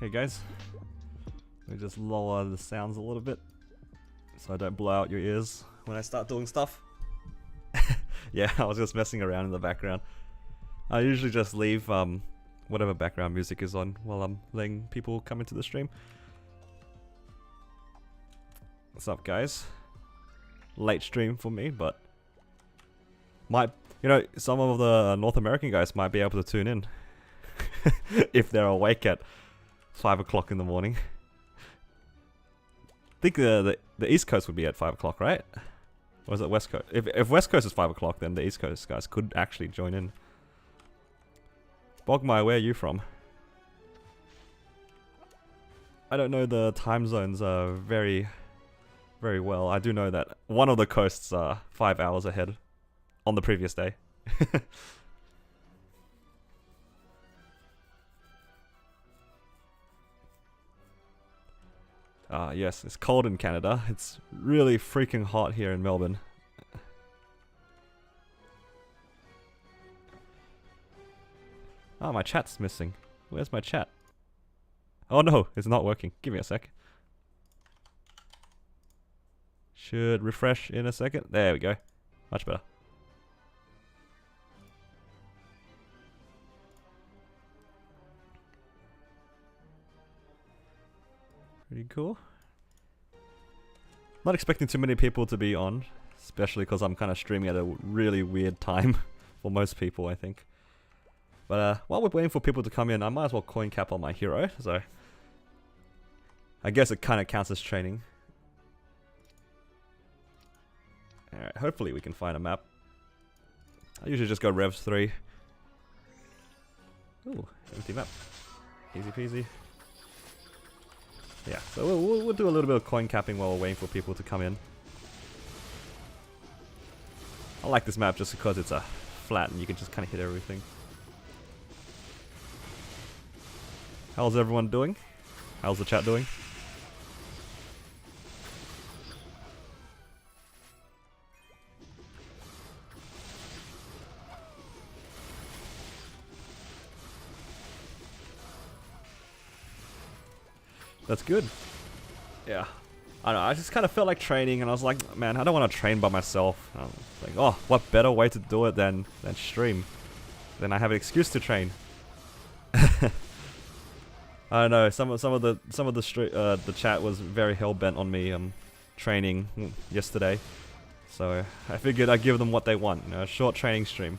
Hey guys, let me just lower the sounds a little bit so I don't blow out your ears when I start doing stuff. Yeah, I was just messing around in the background. I usually just leave whatever background music is on while I'm letting people come into the stream. What's up, guys? Late stream for me, but some of the North American guys might be able to tune in if they're awake at 5 o'clock in the morning. I think the East Coast would be at 5 o'clock, right? Or is it West Coast? If West Coast is 5 o'clock, then the East Coast guys could actually join in. Bogmai, where are you from? I don't know the time zones very well. I do know that one of the coasts are 5 hours ahead on the previous day. Yes, it's cold in Canada. It's really freaking hot here in Melbourne. Oh, my chat's missing. Where's my chat? Oh no, it's not working. Give me a sec. Should refresh in a second. There we go. Much better. Pretty cool. Not expecting too many people to be on, especially because I'm kind of streaming at a really weird time for most people, I think. But while we're waiting for people to come in, I might as well coin cap on my hero, so I guess it kind of counts as training. Alright, hopefully we can find a map. I usually just go Revs 3. Ooh, empty map. Easy peasy. Yeah, so we'll do a little bit of coin capping while we're waiting for people to come in. I like this map just because it's flat and you can just kind of hit everything. How's everyone doing? How's the chat doing? That's good. Yeah. I don't know, I just kind of felt like training and I was like, man, I don't want to train by myself. I was like, oh, what better way to do it than stream? Then I have an excuse to train. I don't know, some of the chat was very hell-bent on me training yesterday. So I figured I'd give them what they want, a short training stream.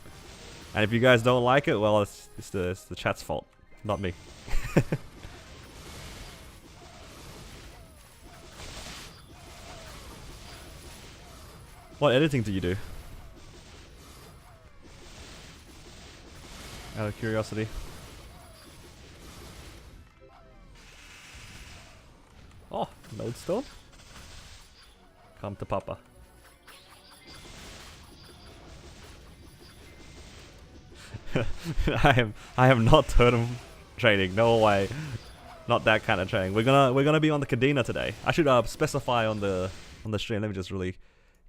And if you guys don't like it, well, it's the chat's fault, not me. What editing do you do? Out of curiosity. Oh, Lodestone? Come to Papa. I am not totem training, no way. Not that kind of training. We're gonna be on the Cadena today. I should specify on the stream. Let me just really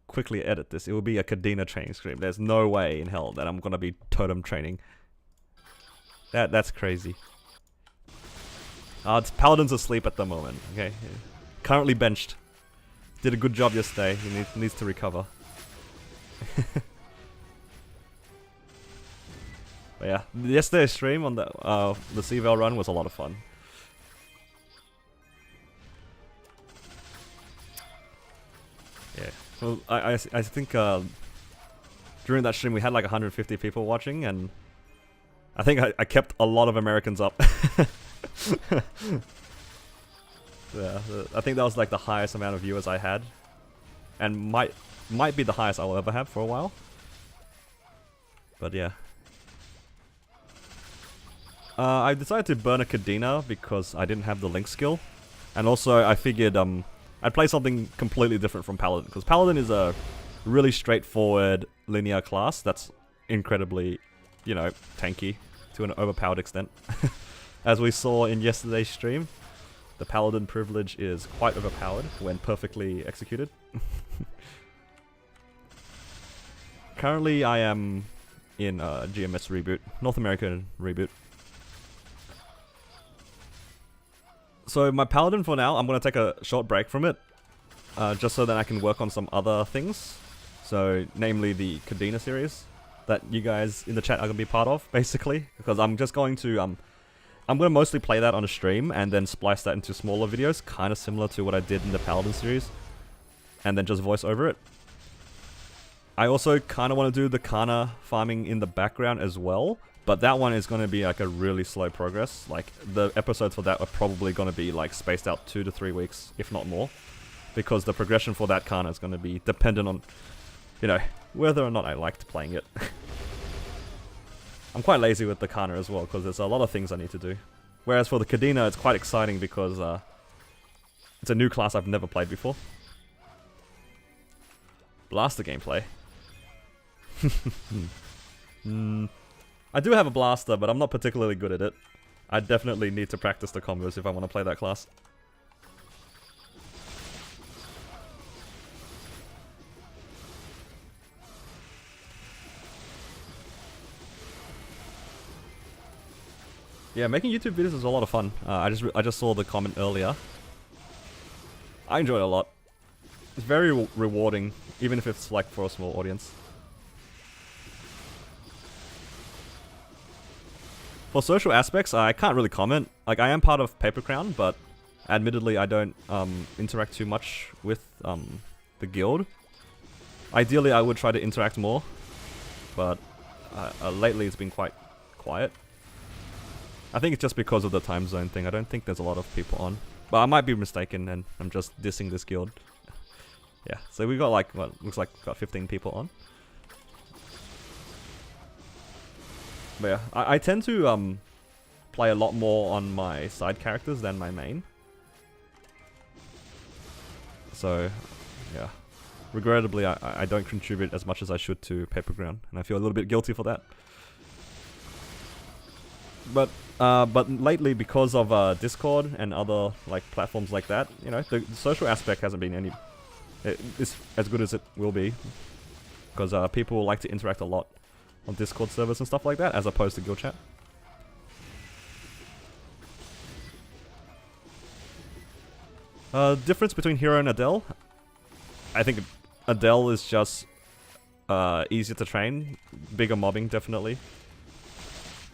quickly edit this. It will be a Cadena training stream. There's no way in hell that I'm gonna be totem training. That's crazy. It's Paladin's asleep at the moment. Okay, currently benched. Did a good job yesterday. He needs to recover. But yeah, yesterday's stream on the CVL run was a lot of fun. Yeah. Well, I think during that stream we had like 150 people watching, and I think I kept a lot of Americans up. Yeah, I think that was like the highest amount of viewers I had, and might be the highest I'll ever have for a while. But yeah. I decided to burn a Cadena because I didn't have the link skill, and also I figured I'd play something completely different from Paladin, because Paladin is a really straightforward linear class that's incredibly, tanky to an overpowered extent. As we saw in yesterday's stream, the Paladin privilege is quite overpowered when perfectly executed. Currently I am in GMS Reboot, North American Reboot. So my Paladin for now, I'm going to take a short break from it. Just so that I can work on some other things. So, namely the Cadena series that you guys in the chat are going to be part of, basically. Because I'm just going to, I'm going to mostly play that on a stream and then splice that into smaller videos, kind of similar to what I did in the Paladin series. And then just voice over it. I also kind of want to do the Kana farming in the background as well. But that one is going to be like a really slow progress. Like, the episodes for that are probably going to be like spaced out 2 to 3 weeks, if not more. Because the progression for that Kana is going to be dependent on, you know, whether or not I liked playing it. I'm quite lazy with the Kana as well, because there's a lot of things I need to do. Whereas for the Cadena, it's quite exciting because it's a new class I've never played before. Blaster gameplay. I do have a blaster, but I'm not particularly good at it. I definitely need to practice the combos if I want to play that class. Yeah, making YouTube videos is a lot of fun. I just saw the comment earlier. I enjoy it a lot. It's very rewarding, even if it's like for a small audience. For social aspects, I can't really comment. Like, I am part of Paper Crown, but admittedly I don't interact too much with the guild. Ideally, I would try to interact more, but lately it's been quite quiet. I think it's just because of the time zone thing. I don't think there's a lot of people on. But I might be mistaken and I'm just dissing this guild. Yeah, so we got like, what looks like got 15 people on. But yeah, I tend to play a lot more on my side characters than my main. So, yeah. Regrettably, I don't contribute as much as I should to Paper Ground, and I feel a little bit guilty for that. But lately, because of Discord and other like platforms like that, you know, the social aspect hasn't been it's as good as it will be, because people like to interact a lot on Discord servers and stuff like that, as opposed to guild chat. Difference between Hero and Adele. I think Adele is just easier to train, bigger mobbing definitely.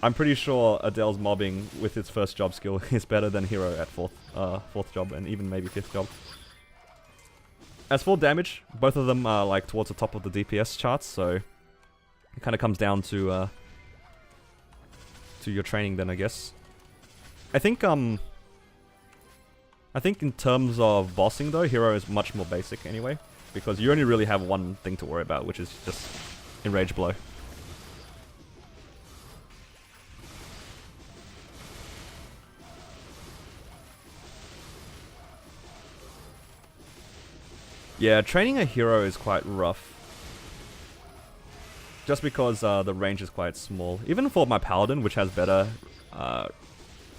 I'm pretty sure Adele's mobbing with its first job skill is better than Hero at fourth job and even maybe fifth job. As for damage, both of them are like towards the top of the DPS charts, so it kind of comes down to your training then, I guess. I think in terms of bossing though, Hero is much more basic anyway, because you only really have one thing to worry about, which is just Enrage Blow. Yeah, training a hero is quite rough. Just because the range is quite small. Even for my Paladin, which has better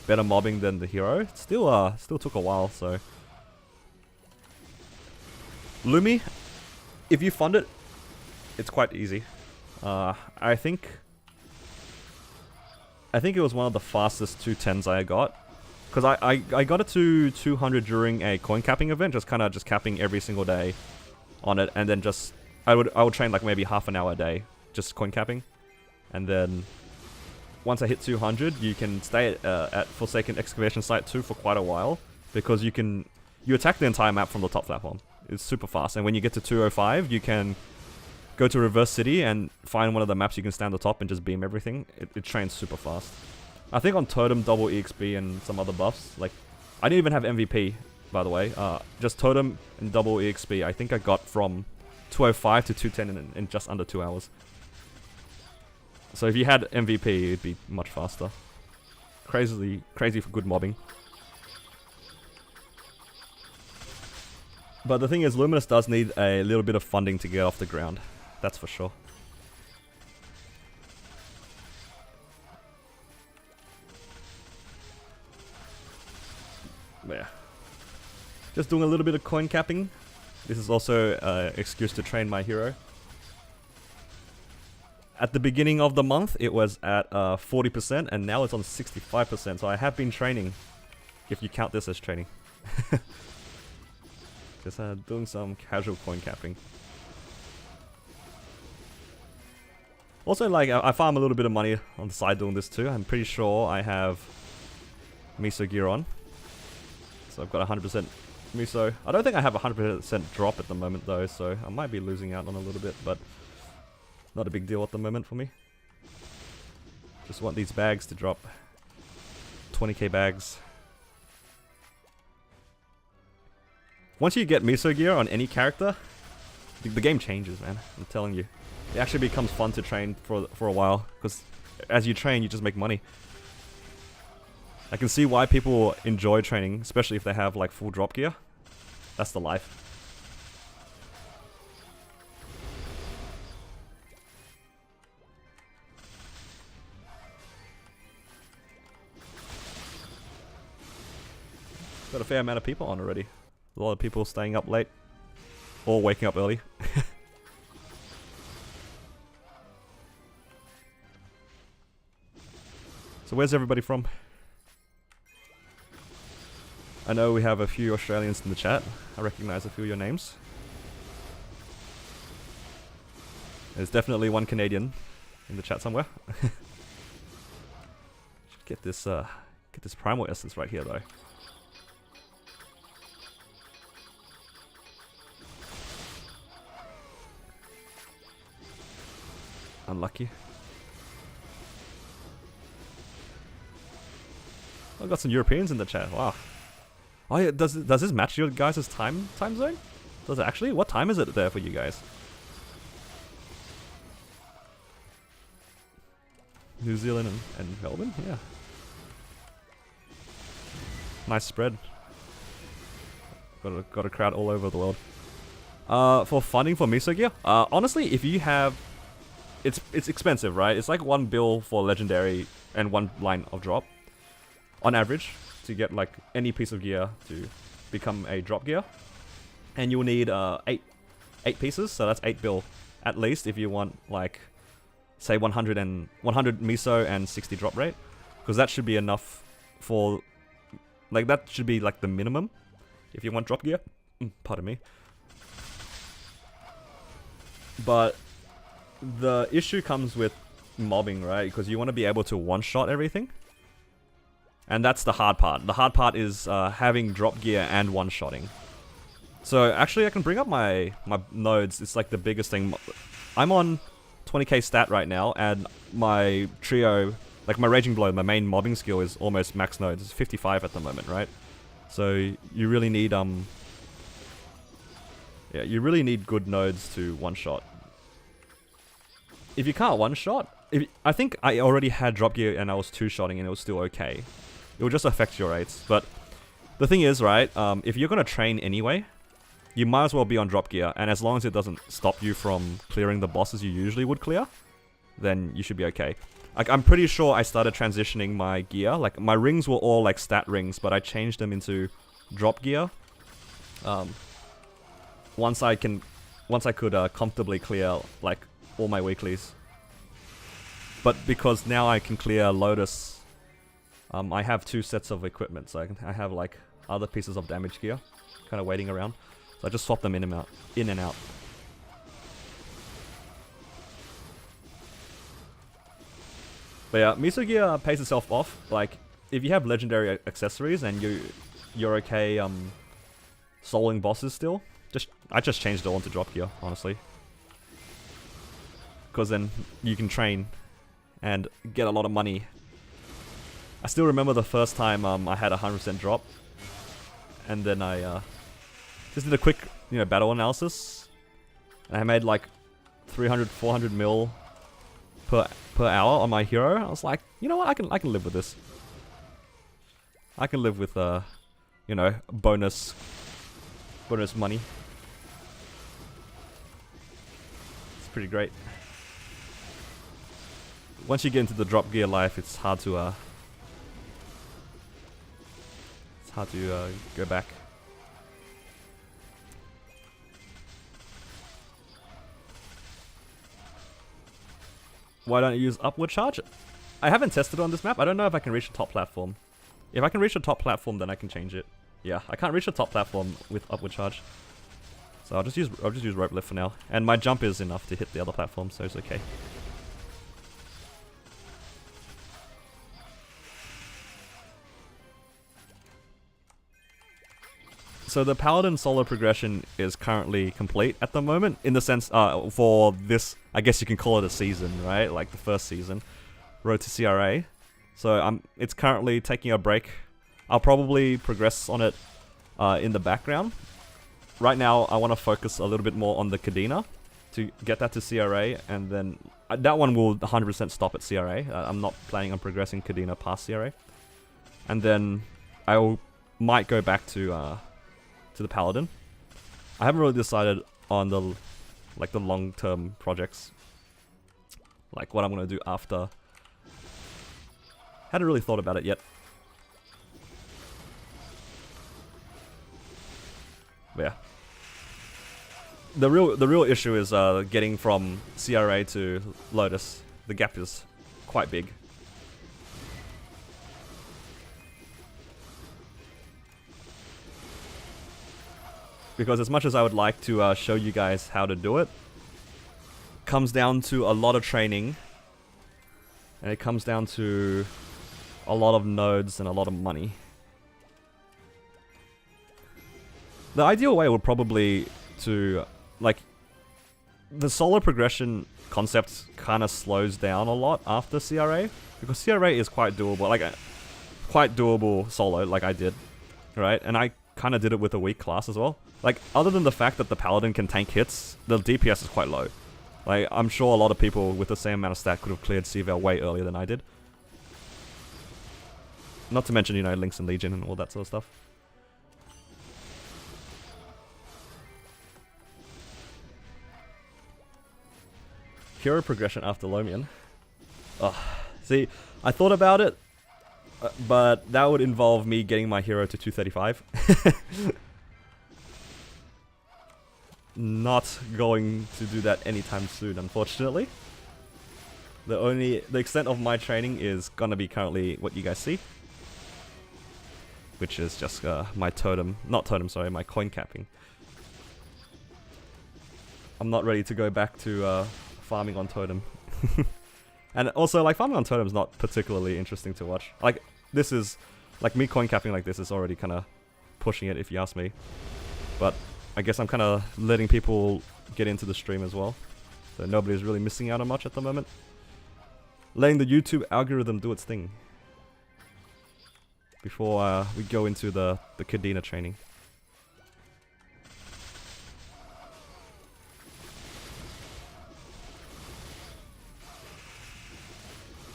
mobbing than the hero, it still took a while, so. Lumi, if you fund it, it's quite easy. I think it was one of the fastest 210s I got. Because I got it to 200 during a coin capping event, just capping every single day on it, and then just I would train like maybe half an hour a day, just coin capping, and then once I hit 200, you can stay at Forsaken Excavation Site 2 for quite a while, because you attack the entire map from the top platform. It's super fast, and when you get to 205, you can go to Reverse City and find one of the maps you can stand on the top and just beam everything. It trains super fast. I think on Totem, double EXP, and some other buffs. Like, I didn't even have MVP, by the way. Just Totem and double EXP. I think I got from 205 to 210 in just under 2 hours. So if you had MVP, it'd be much faster. Crazy for good mobbing. But the thing is, Luminous does need a little bit of funding to get off the ground. That's for sure. Yeah. Just doing a little bit of coin capping. This is also an excuse to train my hero. At the beginning of the month, it was at 40%, and now it's on 65%, so I have been training. if you count this as training. Just doing some casual coin capping. Also, like, I farm a little bit of money on the side doing this too. I'm pretty sure I have miso gear on. So I've got 100% miso. I don't think I have 100% drop at the moment though, so I might be losing out on a little bit, but not a big deal at the moment for me. Just want these bags to drop. 20k bags. Once you get miso gear on any character, the game changes, man. I'm telling you. It actually becomes fun to train for a while, because as you train, you just make money. I can see why people enjoy training, especially if they have like full drop gear. That's the life. Got a fair amount of people on already. A lot of people staying up late or waking up early. So where's everybody from? I know we have a few Australians in the chat. I recognize a few of your names. There's definitely one Canadian in the chat somewhere. Should get this primal essence right here though. Unlucky. I've got some Europeans in the chat. Wow. Oh yeah, does this match your guys' time zone? Does it actually? What time is it there for you guys? New Zealand and Melbourne? Yeah. Nice spread. Got a crowd all over the world. For funding for miso gear, honestly, if you have, it's expensive, right? It's like 1 bill for legendary and 1 line of drop, on average, to get like any piece of gear to become a drop gear, and you'll need 8 pieces, so that's 8 bill at least if you want like say 100 miso and 60 drop rate, because that should be enough for like that should be like the minimum if you want drop gear. Pardon me. But the issue comes with mobbing, right? Because you want to be able to one-shot everything. And that's the hard part. The hard part is having drop gear and one-shotting. So actually I can bring up my nodes. It's like the biggest thing. I'm on 20k stat right now, and my trio, like my Raging Blow, my main mobbing skill is almost max nodes. It's 55 at the moment, right? So you really need you really need good nodes to one-shot. If you can't one-shot, I think I already had drop gear and I was two-shotting and it was still okay. It will just affect your rates. But the thing is, right, if you're going to train anyway, you might as well be on drop gear, and as long as it doesn't stop you from clearing the bosses you usually would clear, then you should be okay. Like, I'm pretty sure I started transitioning my gear. Like, my rings were all like stat rings, but I changed them into drop gear. Once I could comfortably clear like all my weeklies. But because now I can clear Lotus, I have 2 sets of equipment, so I have like other pieces of damage gear, kind of waiting around. So I just swap them in and out. But yeah, miso gear pays itself off. Like, if you have legendary accessories and you're okay soloing bosses still, I just changed it all into drop gear, honestly. Because then you can train and get a lot of money. I still remember the first time I had 100% drop, and then I just did a quick battle analysis, and I made like 300-400 mil per hour on my hero. I was like, you know what, I can live with this. I can live with bonus money. It's pretty great. Once you get into the drop gear life, it's hard to go back. Why don't you use upward charge? I haven't tested it on this map. I don't know if I can reach the top platform. If I can reach the top platform, then I can change it. Yeah, I can't reach the top platform with upward charge. So I'll just use rope lift for now. And my jump is enough to hit the other platform, so it's okay. So the Paladin solo progression is currently complete at the moment, in the sense, for this, I guess you can call it a season, right? Like the first season, Road to CRA. So it's currently taking a break. I'll probably progress on it in the background. Right now, I want to focus a little bit more on the Cadena to get that to CRA, and then that one will 100% stop at CRA. I'm not planning on progressing Cadena past CRA. And then I might go back to the Paladin. I haven't really decided on the long-term projects, like what I'm gonna do after. Hadn't really thought about it yet. But yeah, the real issue is getting from CRA to Lotus. The gap is quite big. Because as much as I would like to show you guys how to do it, comes down to a lot of training, and it comes down to a lot of nodes and a lot of money. The ideal way would probably to, like, the solo progression concept kind of slows down a lot after CRA, because CRA is quite doable, like quite doable solo, like I did, right? And I kind of did it with a weak class as well. Like, other than the fact that the Paladin can tank hits, the DPS is quite low. Like, I'm sure a lot of people with the same amount of stat could have cleared C-Val way earlier than I did. Not to mention, you know, Links and Legion and all that sort of stuff. Hero progression after Lomian. Ugh. See, I thought about it, but that would involve me getting my hero to 235. Not going to do that anytime soon, unfortunately. The extent of my training is gonna be currently what you guys see, which is just my totem, not totem, sorry, my coin capping. I'm not ready to go back to farming on totem. And also, like, farming on totem is not particularly interesting to watch. Like, this is, like, me coin capping like this is already kind of pushing it, if you ask me. But I guess I'm kind of letting people get into the stream as well, so nobody's really missing out on much at the moment. Letting the YouTube algorithm do its thing before we go into the Cadena training.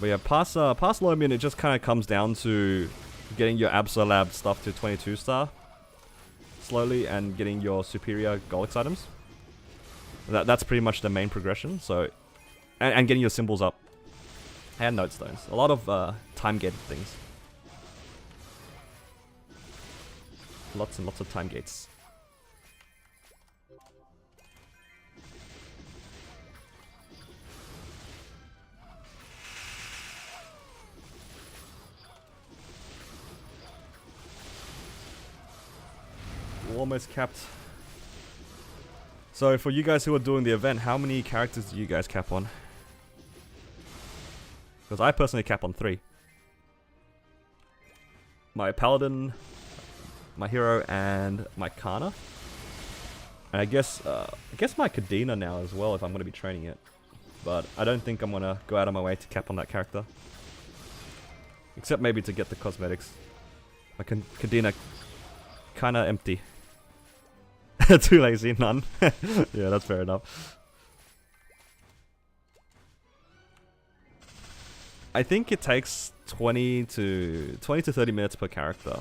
But yeah, past Lomian, it just kind of comes down to getting your Absolab stuff to 22 star slowly and getting your superior Golix items. That's pretty much the main progression. So, and getting your symbols up and note stones. A lot of time gated things. Lots and lots of time gates. Almost capped. So for you guys who are doing the event, how many characters do you guys cap on? Because I personally cap on 3. My Paladin, my hero, and my Kana. And I guess my Cadena now as well if I'm going to be training it. But I don't think I'm going to go out of my way to cap on that character. Except maybe to get the cosmetics. My Cadena kinda empty. Too lazy, none. Yeah, that's fair enough. I think it takes 20 to 30 minutes per character.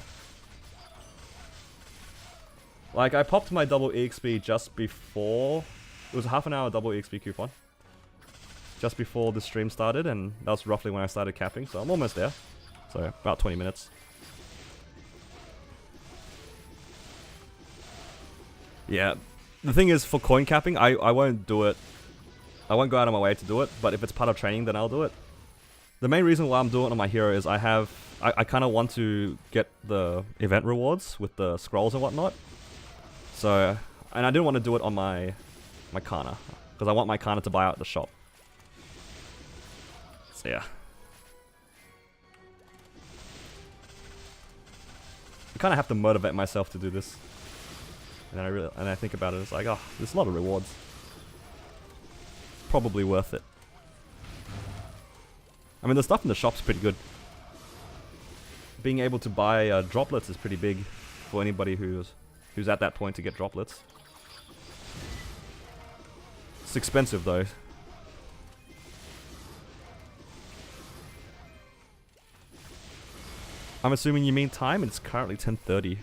Like, I popped my double EXP just before. It was a half an hour double EXP coupon. Just before the stream started, and that was roughly when I started capping, so I'm almost there. So, about 20 minutes. Yeah, the thing is, for coin capping, I won't do it. I won't go out of my way to do it, but if it's part of training, then I'll do it. The main reason why I'm doing it on my hero is I kind of want to get the event rewards with the scrolls and whatnot. So, and I didn't want to do it on my Kana, because I want my Kana to buy out at the shop. So yeah. I kind of have to motivate myself to do this. And I think about it, it's like, oh, there's a lot of rewards. It's probably worth it. I mean, the stuff in the shop's pretty good. Being able to buy droplets is pretty big for anybody who's at that point to get droplets. It's expensive though. I'm assuming you mean time. It's currently 10:30.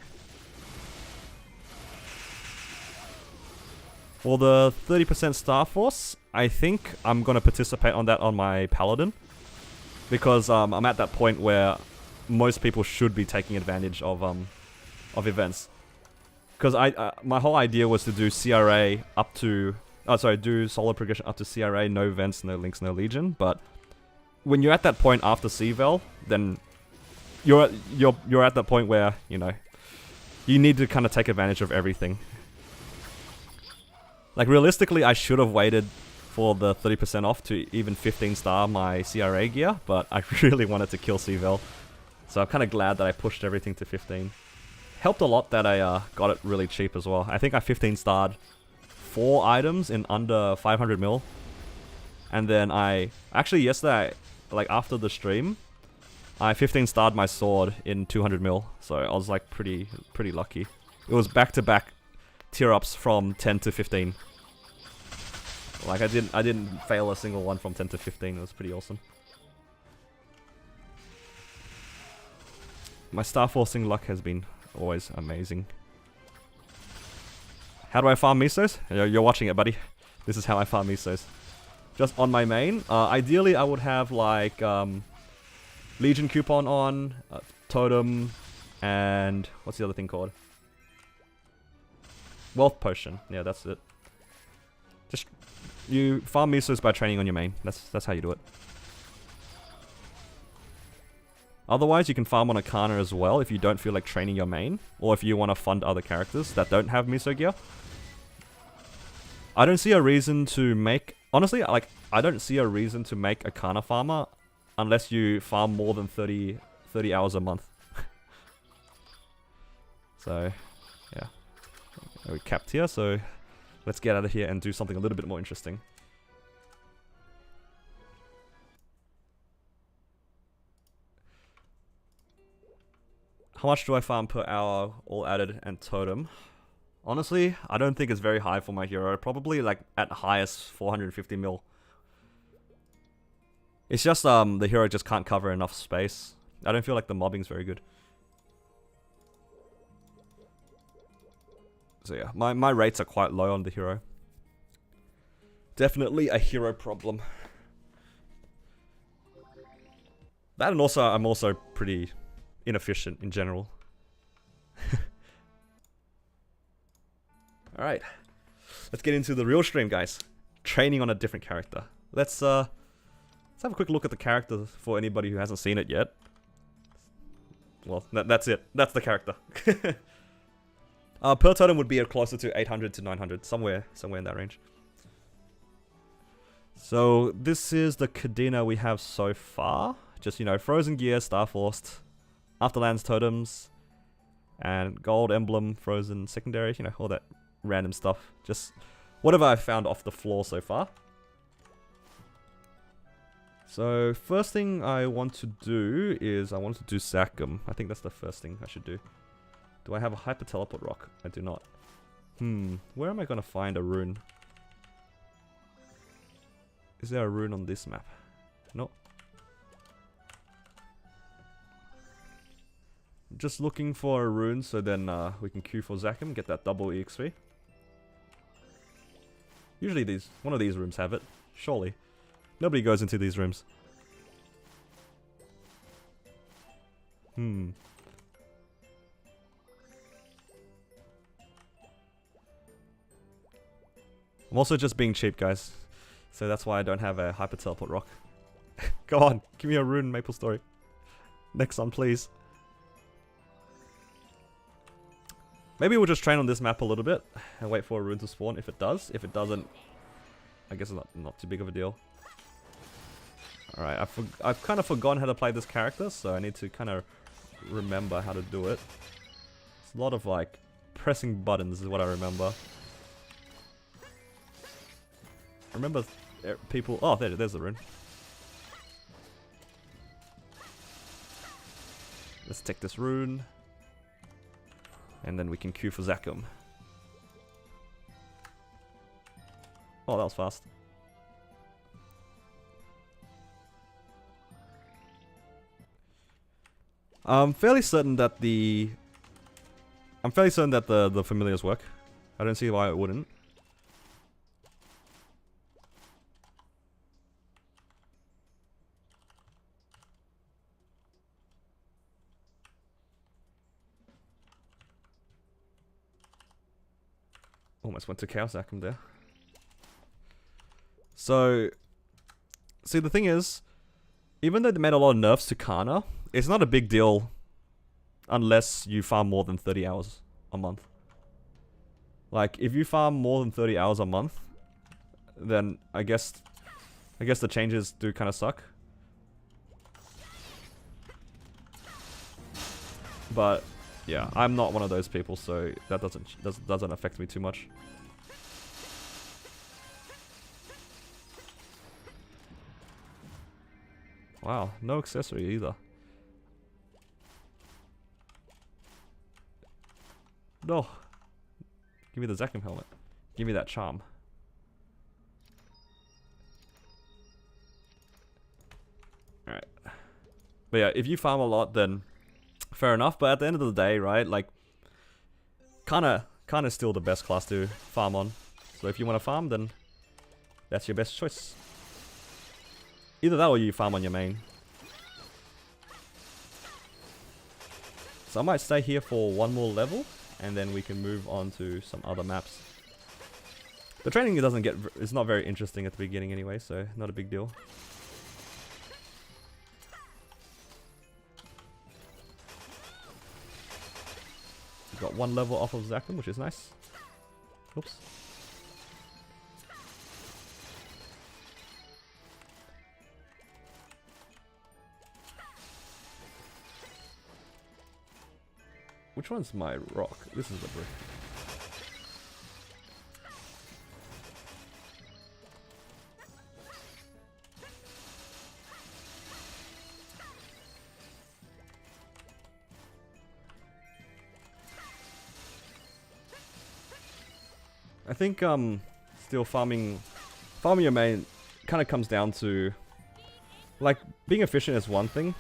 For the 30% Star Force, I think I'm gonna participate on that on my Paladin, because I'm at that point where most people should be taking advantage of events. Because my whole idea was to do CRA up to do solo progression up to CRA, no events, no links, no legion. But when you're at that point after CVL, then you're at that point where, you know, you need to kind of take advantage of everything. Like, realistically, I should have waited for the 30% off to even 15 star my CRA gear, but I really wanted to kill CVL. So I'm kind of glad that I pushed everything to 15. Helped a lot that I got it really cheap as well. I think I 15 starred 4 items in under 500 mil. And then actually yesterday, like after the stream, I 15 starred my sword in 200 mil. So I was like pretty lucky. It was back-to-back tier ups from 10 to 15. Like I didn't fail a single one from 10 to 15. It was pretty awesome. My star forcing luck has been always amazing. How do I farm misos? You're watching it, buddy. This is how I farm misos. Just on my main. Ideally, I would have like Legion coupon on, totem, and what's the other thing called? Wealth potion. Yeah, that's it. Just you farm misos by training on your main. That's how you do it. Otherwise, you can farm on a Kana as well if you don't feel like training your main, or if you want to fund other characters that don't have miso gear. I don't see a reason to make... Honestly, like, I don't see a reason to make a Kana farmer unless you farm more than 30 hours a month. So, yeah. We're capped here, so let's get out of here and do something a little bit more interesting. How much do I farm per hour, all added, and totem? Honestly, I don't think it's very high for my hero. Probably like at highest 450 mil. It's just the hero just can't cover enough space. I don't feel like the mobbing's very good. So yeah, my rates are quite low on the hero. Definitely a hero problem. That, and also I'm also pretty inefficient in general. Alright. Let's get into the real stream, guys. Training on a different character. Let's have a quick look at the character for anybody who hasn't seen it yet. Well, that's it. That's the character. Per totem would be closer to 800 to 900, somewhere in that range. So this is the Cadena we have so far. Just, you know, frozen gear, star forced, afterlands totems, and gold emblem, frozen secondary, you know, all that random stuff. Just whatever I found off the floor so far. So first thing I want to do is I want to do Zachem. I think that's the first thing I should do. Do I have a hyper teleport rock? I do not. Where am I gonna find a rune? Is there a rune on this map? No. Just looking for a rune so then we can queue for Zachem, get that double EXP. Usually one of these rooms have it. Surely. Nobody goes into these rooms. I'm also just being cheap, guys. So that's why I don't have a hyper teleport rock. Go on, give me a rune, Maplestory. Next one, please. Maybe we'll just train on this map a little bit and wait for a rune to spawn if it does. If it doesn't, I guess it's not too big of a deal. Alright, I've kind of forgotten how to play this character, so I need to kind of remember how to do it. It's a lot of like pressing buttons is what I remember. I remember people... Oh, there's the rune. Let's take this rune. And then we can queue for Zakum. Oh, that was fast. I'm fairly certain that the familiars work. I don't see why it wouldn't. Almost went to Chaos Zakum there. So, see, the thing is, even though they made a lot of nerfs to Cadena, it's not a big deal unless you farm more than 30 hours a month. Like, if you farm more than 30 hours a month, then I guess the changes do kind of suck. But yeah, I'm not one of those people, so that doesn't affect me too much. Wow, no accessory either. No. Give me the Zakum helmet. Give me that charm. Alright. But yeah, if you farm a lot, then fair enough. But at the end of the day, right, like, kinda still the best class to farm on. So if you want to farm, then that's your best choice. Either that or you farm on your main. So I might stay here for one more level, and then we can move on to some other maps. The training is not very interesting at the beginning anyway, so not a big deal. We've got one level off of Zakum, which is nice. Oops. Which one's my rock? This is the brick. I think still farming your main kind of comes down to, like, being efficient is one thing,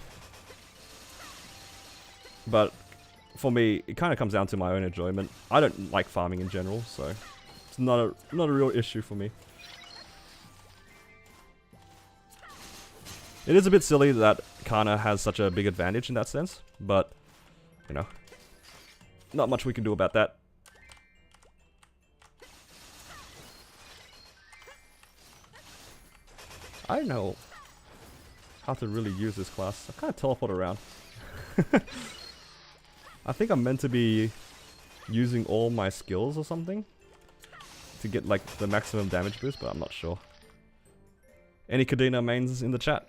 but for me it kind of comes down to my own enjoyment. I don't like farming in general, so it's not a real issue for me. It is a bit silly that Cadena has such a big advantage in that sense, but you know, not much we can do about that. I don't know how to really use this class. I can't teleport around. I think I'm meant to be using all my skills or something to get like the maximum damage boost, but I'm not sure. Any Cadena mains in the chat?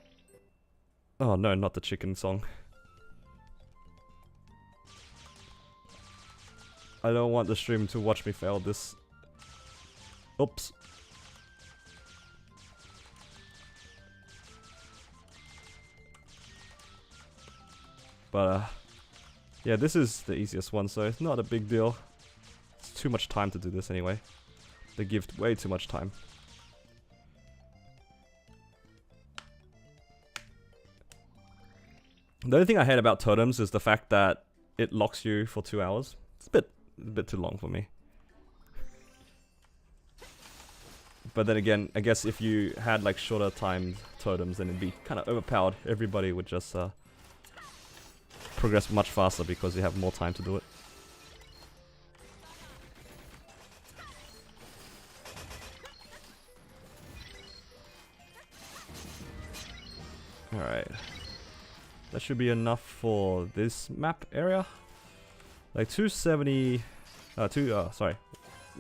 Oh no, not the chicken song. I don't want the stream to watch me fail this. Oops. But yeah, this is the easiest one, so it's not a big deal. It's too much time to do this anyway. They give way too much time. The only thing I hate about totems is the fact that it locks you for 2 hours. It's a bit too long for me. But then again, I guess if you had like shorter timed totems, then it'd be kind of overpowered. Everybody would just progress much faster because you have more time to do it. Alright. That should be enough for this map area. Like 270, sorry,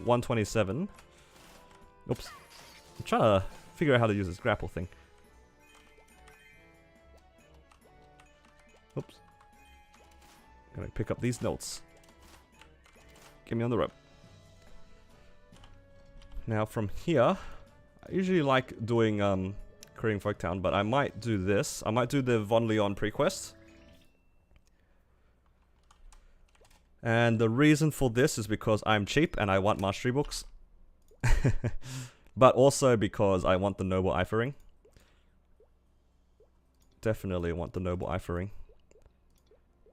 127. Oops. I'm trying to figure out how to use this grapple thing. Oops. Gonna pick up these notes. Get me on the rope. Now from here, I usually like doing Korean Folktown, but I might do this. I might do the Von Leon prequest. And the reason for this is because I'm cheap and I want mastery books. But also because I want the Noble Ifer Ring. Definitely want the Noble Ifer Ring.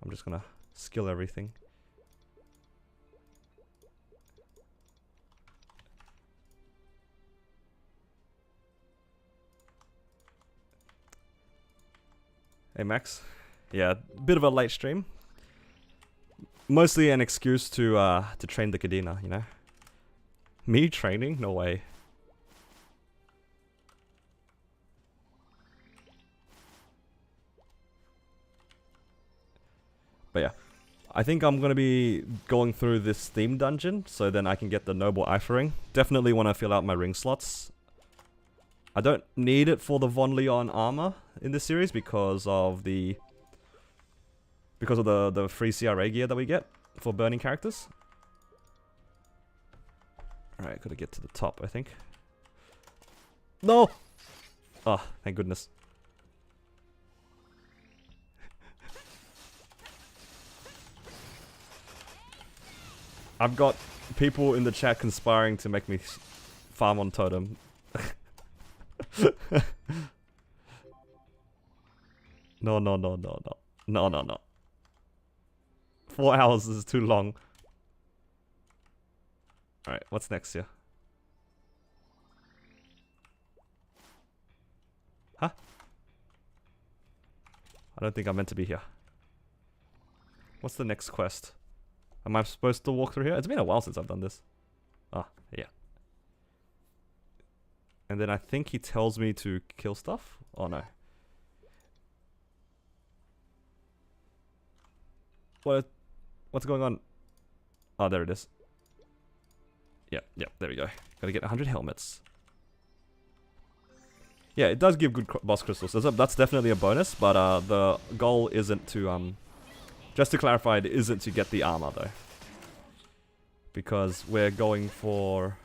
I'm just gonna skill everything. Hey Max. Yeah, bit of a late stream. Mostly an excuse to train the Cadena, you know? Me training? No way. But yeah, I think I'm gonna be going through this theme dungeon, so then I can get the Noble Ifer Ring. Definitely want to fill out my ring slots. I don't need it for the Von Leon armor in this series because of the free CRA gear that we get for burning characters. Alright, gotta get to the top, I think. No! Oh, thank goodness. I've got people in the chat conspiring to make me farm on totem. No. No. 4 hours is too long. Alright, what's next here? Huh? I don't think I'm meant to be here. What's the next quest? Am I supposed to walk through here? It's been a while since I've done this. Ah, yeah. And then I think he tells me to kill stuff? Oh no. What's going on? Oh, there it is. Yep, there we go. Gotta get 100 helmets. Yeah, it does give good boss crystals. That's definitely a bonus, but the goal isn't to, just to clarify, it isn't to get the armor though. Because we're going for...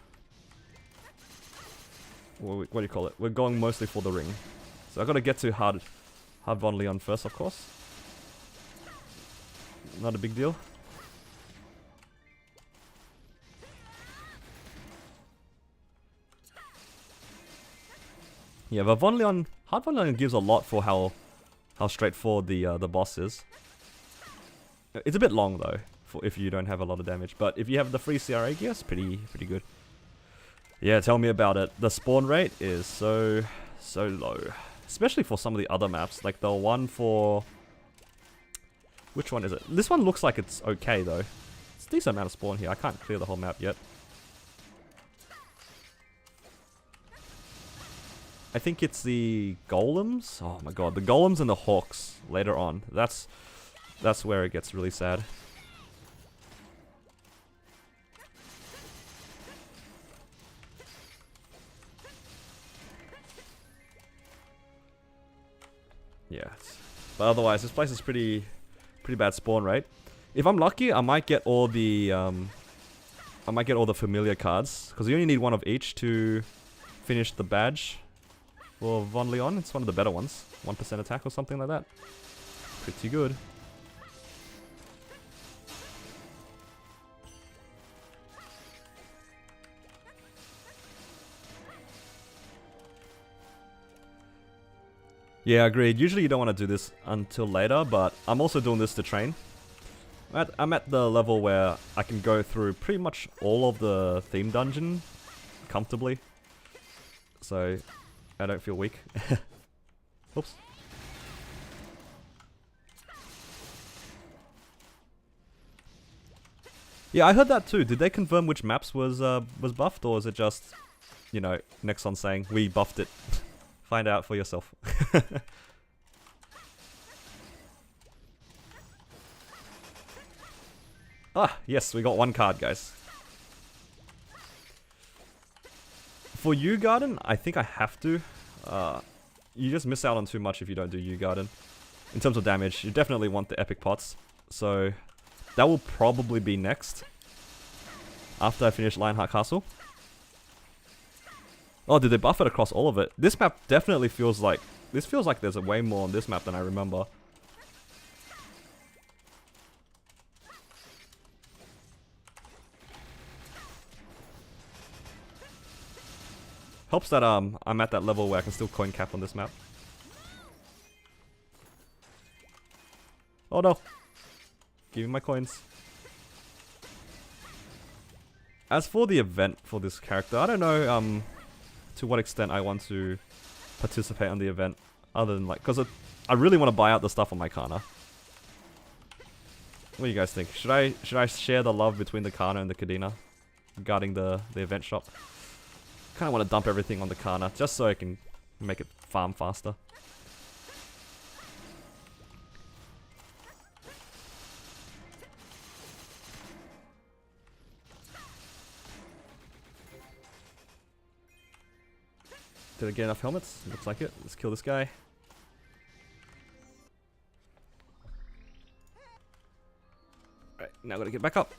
what do you call it? We're going mostly for the ring. So I gotta get to hard Von Leon first, of course. Not a big deal. Yeah, but hard Von Leon gives a lot for how straightforward the boss is. It's a bit long though, for if you don't have a lot of damage. But if you have the free CRA gear, it's pretty good. Yeah, tell me about it. The spawn rate is so low, especially for some of the other maps. Like the one for... which one is it? This one looks like it's okay though. It's a decent amount of spawn here. I can't clear the whole map yet. I think it's the golems. Oh my god, the golems and the hawks later on. That's where it gets really sad. Yeah, but otherwise this place is pretty bad spawn rate. If I'm lucky, I might get all the familiar cards because you only need one of each to finish the badge for Von Leon. It's one of the better ones. 1% attack or something like that. Pretty good. Yeah, agreed. Usually you don't want to do this until later, but I'm also doing this to train. I'm at the level where I can go through pretty much all of the theme dungeon comfortably. So I don't feel weak. Oops. Yeah, I heard that too. Did they confirm which maps was buffed, or is it just, you know, Nexon saying we buffed it? Find out for yourself. Ah, yes, we got one card, guys. For U Garden, I think I have to. You just miss out on too much if you don't do U Garden. In terms of damage, you definitely want the epic pots. So that will probably be next. After I finish Lionheart Castle. Oh, did they buff it across all of it? This map definitely feels like... This feels like there's way more on this map than I remember. Helps that I'm at that level where I can still coin cap on this map. Oh no. Give me my coins. As for the event for this character, I don't know to what extent I want to participate on the event. Other than like, because I really want to buy out the stuff on my Kana. What do you guys think? Should I share the love between the Kana and the Cadena regarding the event shop? Kind of want to dump everything on the Kana just so I can make it farm faster. Did I get enough helmets? Looks like it. Let's kill this guy. Alright, now I gotta get back up.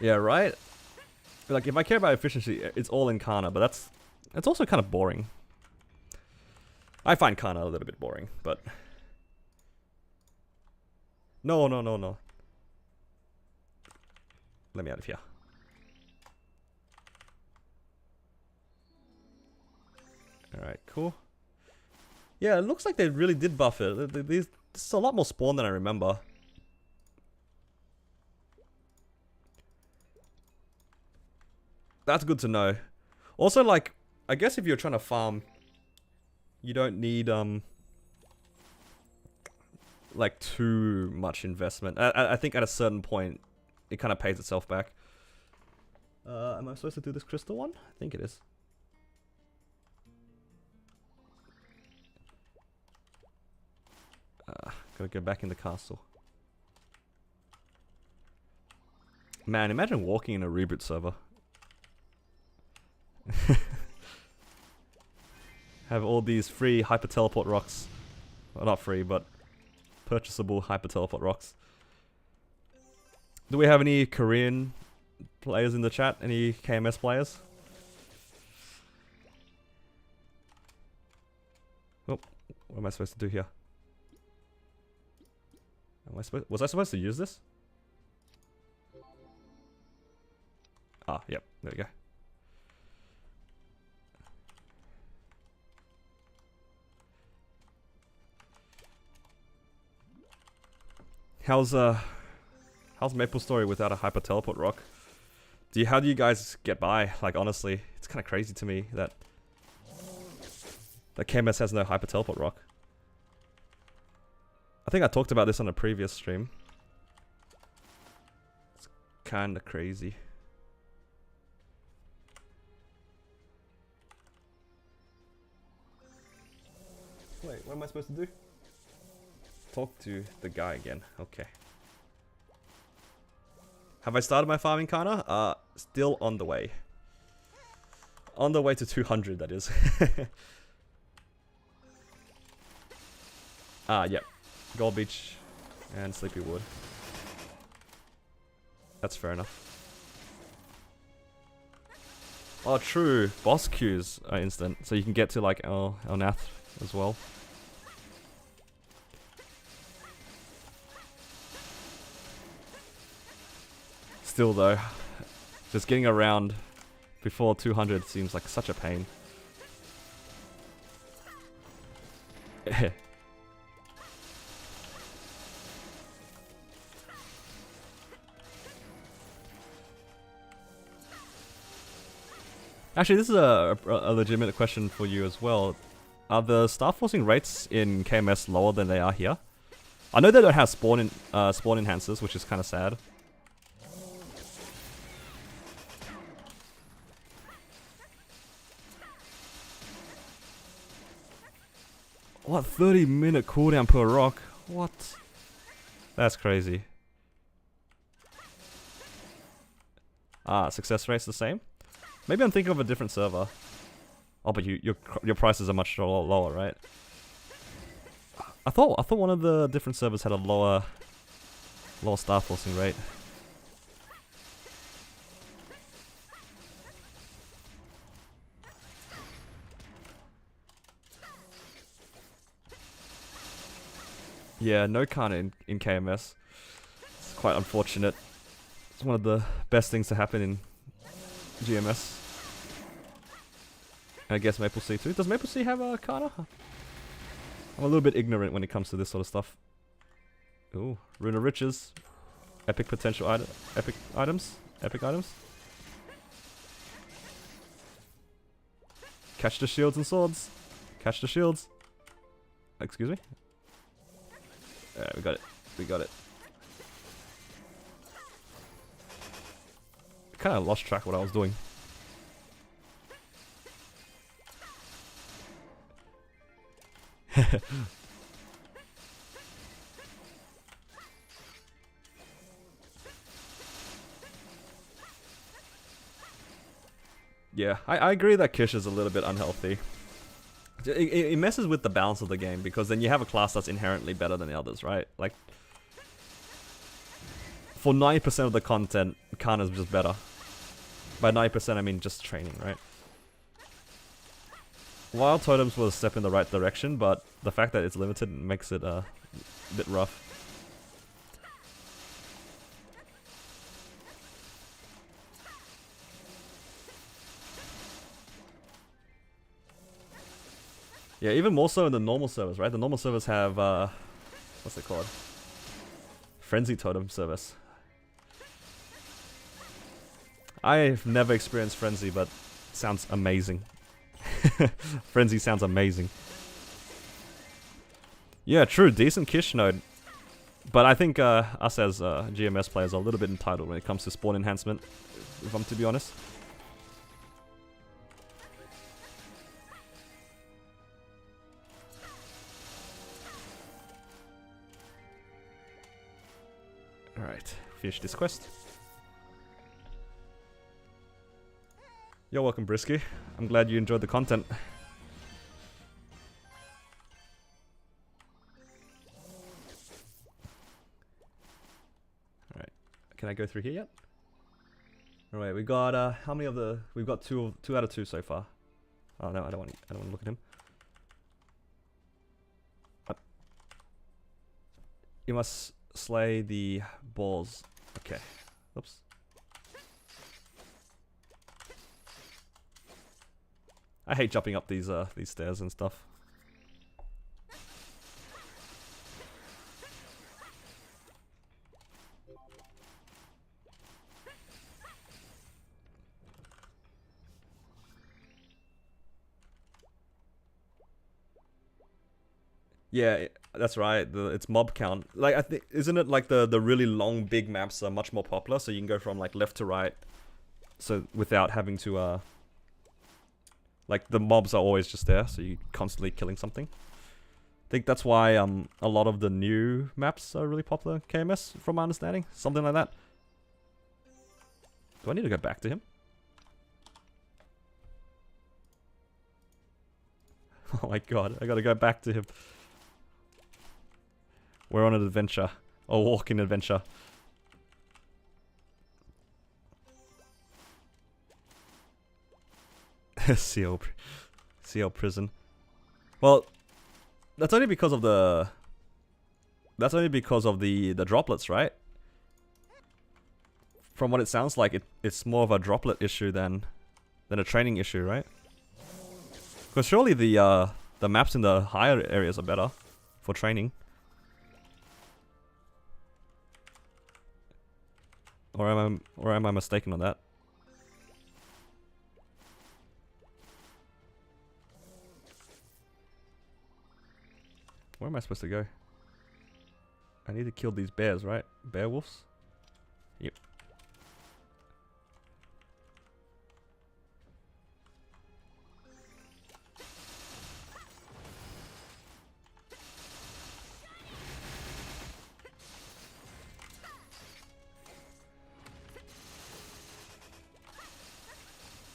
Yeah, right? Like, if I care about efficiency, it's all in Kana, but that's also kind of boring. I find Kana a little bit boring, but... No. Let me out of here. Alright, cool. Yeah, it looks like they really did buff it. This is a lot more spawn than I remember. That's good to know. Also, like, I guess if you're trying to farm, you don't need, like, too much investment. I think at a certain point, it kind of pays itself back. Am I supposed to do this crystal one? I think it is. Gotta go back in the castle. Man, imagine walking in a Reboot server. Have all these free hyper teleport rocks. Well, not free, but purchasable hyper teleport rocks. Do we have any Korean players in the chat? Any KMS players? Oh, what am I supposed to do here? Was I supposed to use this? Ah, yep, there we go. How's Maplestory without a hyper teleport rock? How do you guys get by? Like, honestly, it's kind of crazy to me that KMS has no hyper teleport rock. I think I talked about this on a previous stream. It's kind of crazy. Wait, what am I supposed to do? Talk to the guy again. Okay. Have I started my farming, Kana? Still on the way. On the way to 200, that is. Yep. Gold Beach and Sleepy Wood. That's fair enough. Oh, true. Boss queues are instant, so you can get to like Elnath as well. Still though, just getting around before 200 seems like such a pain. Actually, this is a legitimate question for you as well. Are the star forcing rates in KMS lower than they are here? I know they don't have spawn enhancers, which is kind of sad. What, 30-minute cooldown per rock? What? That's crazy. Ah, success rate's the same? Maybe I'm thinking of a different server. Oh, but your prices are much lower, right? I thought one of the different servers had a lower star forcing rate. Yeah, no Cadena in KMS. It's quite unfortunate. It's one of the best things to happen in GMS. And I guess Maple Sea too. Does Maple Sea have a Cadena? I'm a little bit ignorant when it comes to this sort of stuff. Ooh, Rune of Riches. Epic potential epic items. Catch the shields and swords. Catch the shields. Excuse me? Alright, we got it. We got it. Kind of lost track of what I was doing. Yeah, I agree that Kish is a little bit unhealthy. It messes with the balance of the game, because then you have a class that's inherently better than the others, right? Like, for 90% of the content, Khan is just better. By 90% I mean just training, right? Wild Totems was a step in the right direction, but the fact that it's limited makes it a bit rough. Yeah, even more so in the normal servers, right? The normal servers have, what's it called? Frenzy Totem service. I've never experienced Frenzy, but it sounds amazing. Frenzy sounds amazing. Yeah, true, decent Kish node. But I think us as GMS players are a little bit entitled when it comes to spawn enhancement, if I'm to be honest. Alright, finish this quest. You're welcome, Brisky. I'm glad you enjoyed the content. Alright, can I go through here yet? Alright, we got how many of the we've got two out of 2 so far. Oh no, I don't want to look at him. You must slay the balls. Okay. Oops. I hate jumping up these stairs and stuff. Yeah, that's right. It's mob count. Like, I think, isn't it like the really long big maps are much more popular, so you can go from like left to right, so without having to like the mobs are always just there, so you're constantly killing something. I think that's why a lot of the new maps are really popular in KMS, from my understanding. Something like that. Do I need to go back to him? Oh my god, I gotta go back to him. We're on an adventure. A walking adventure. CL prison. Well, that's only because of the droplets, right? From what it sounds like, it's more of a droplet issue than a training issue, right? Because surely the maps in the higher areas are better for training. Or am I mistaken on that? Where am I supposed to go? I need to kill these bears, right? Bear wolves? Yep.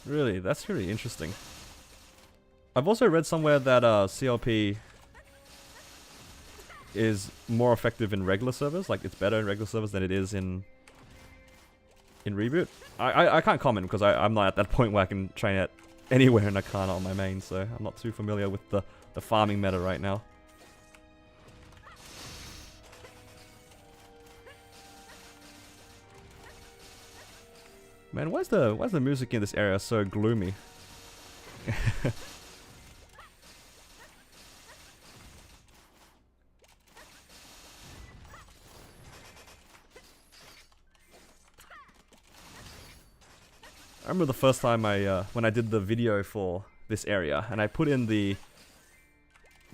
Really, that's really interesting. I've also read somewhere that CLP is more effective in regular servers. Like, it's better in regular servers than it is in Reboot. I can't comment because I'm not at that point where I can train it anywhere in Arcana on my main, so I'm not too familiar with the farming meta right now. Man, why's the music in this area so gloomy? I remember the first time when I did the video for this area, and I put in the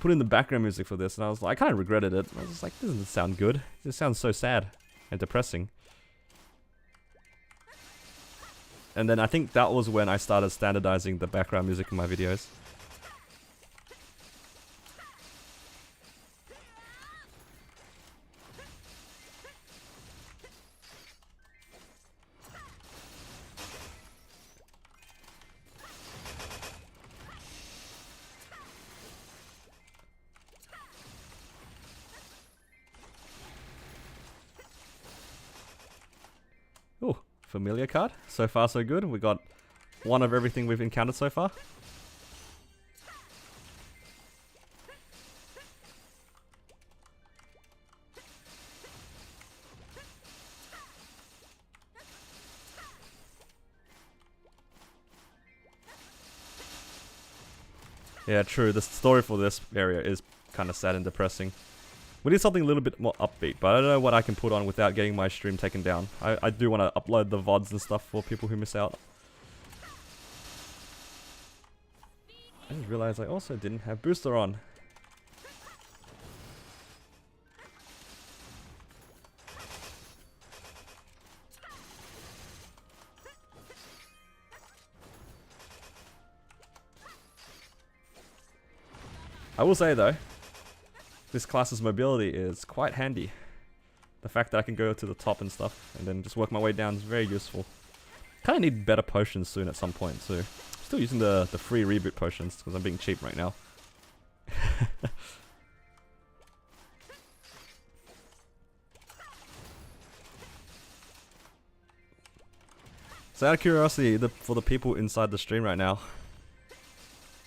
background music for this, and I was like, I kind of regretted it. I was just like, this doesn't sound good. This sounds so sad and depressing. And then I think that was when I started standardizing the background music in my videos. Ooh, familiar card. So far so good. We got one of everything we've encountered so far. Yeah, true. The story for this area is kind of sad and depressing. We need something a little bit more upbeat, but I don't know what I can put on without getting my stream taken down. I do want to upload the VODs and stuff for people who miss out. I just realized I also didn't have booster on. I will say though, this class's mobility is quite handy. The fact that I can go to the top and stuff and then just work my way down is very useful. Kind of need better potions soon at some point too. Still using the free Reboot potions because I'm being cheap right now. So out of curiosity, for the people inside the stream right now,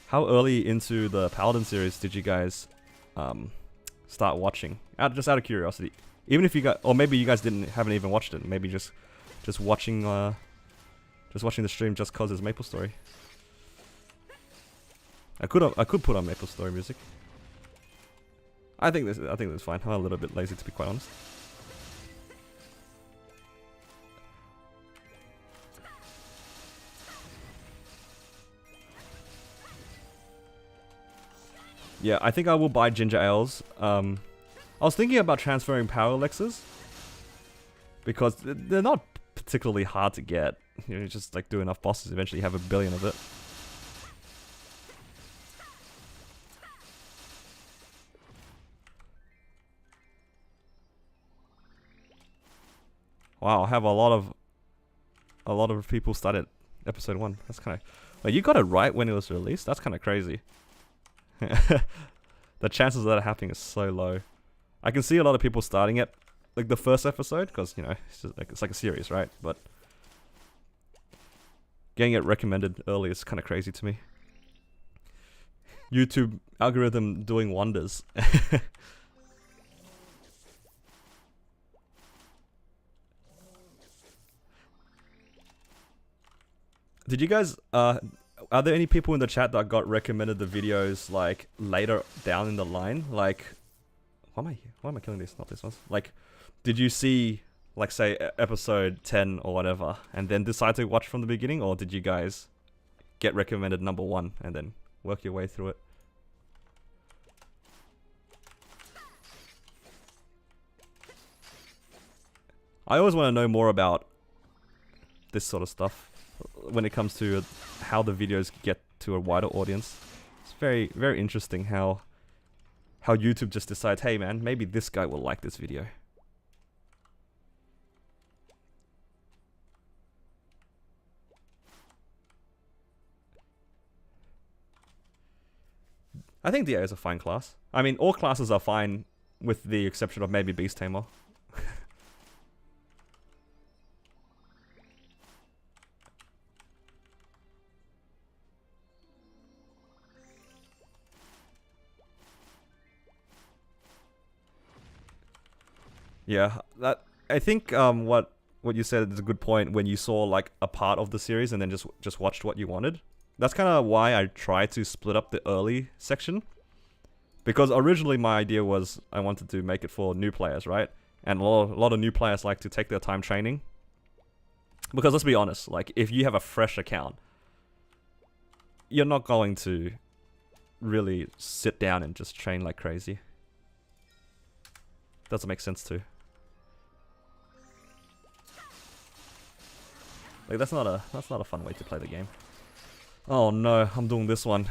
how early into the Paladin series did you guys start watching? Just out of curiosity, even if you guys, or maybe you guys haven't even watched it. Maybe just watching the stream just cause it's Maplestory. I could put on Maplestory music. I think this is fine. I'm a little bit lazy to be quite honest. Yeah, I think I will buy ginger ales. I was thinking about transferring power elixirs because they're not particularly hard to get. You know, just like do enough bosses, eventually you have 1 billion of it. Wow, I have a lot of people started episode 1. That's kind of, like, you got it right when it was released. That's kind of crazy. The chances of that happening is so low. I can see a lot of people starting it like the first episode because, you know, it's like a series, right? But getting it recommended early is kind of crazy to me. YouTube algorithm doing wonders. Did you guys are there any people in the chat that got recommended the videos like later down in the line? Like, why am I killing these? Not this one. Like, did you see, like, say episode 10 or whatever, and then decide to watch from the beginning, or did you guys get recommended number 1 and then work your way through it? I always want to know more about this sort of stuff when it comes to how the videos get to a wider audience. It's very, very interesting how YouTube just decides, hey man, maybe this guy will like this video. I think DA is a fine class. I mean, all classes are fine with the exception of maybe Beast Tamer. Yeah, that I think what you said is a good point when you saw like a part of the series and then just watched what you wanted. That's kind of why I tried to split up the early section. Because originally my idea was I wanted to make it for new players, right? And a lot of new players like to take their time training. Because let's be honest, like if you have a fresh account, you're not going to really sit down and just train like crazy. Doesn't make sense too. Like that's not a fun way to play the game. Oh no, I'm doing this one.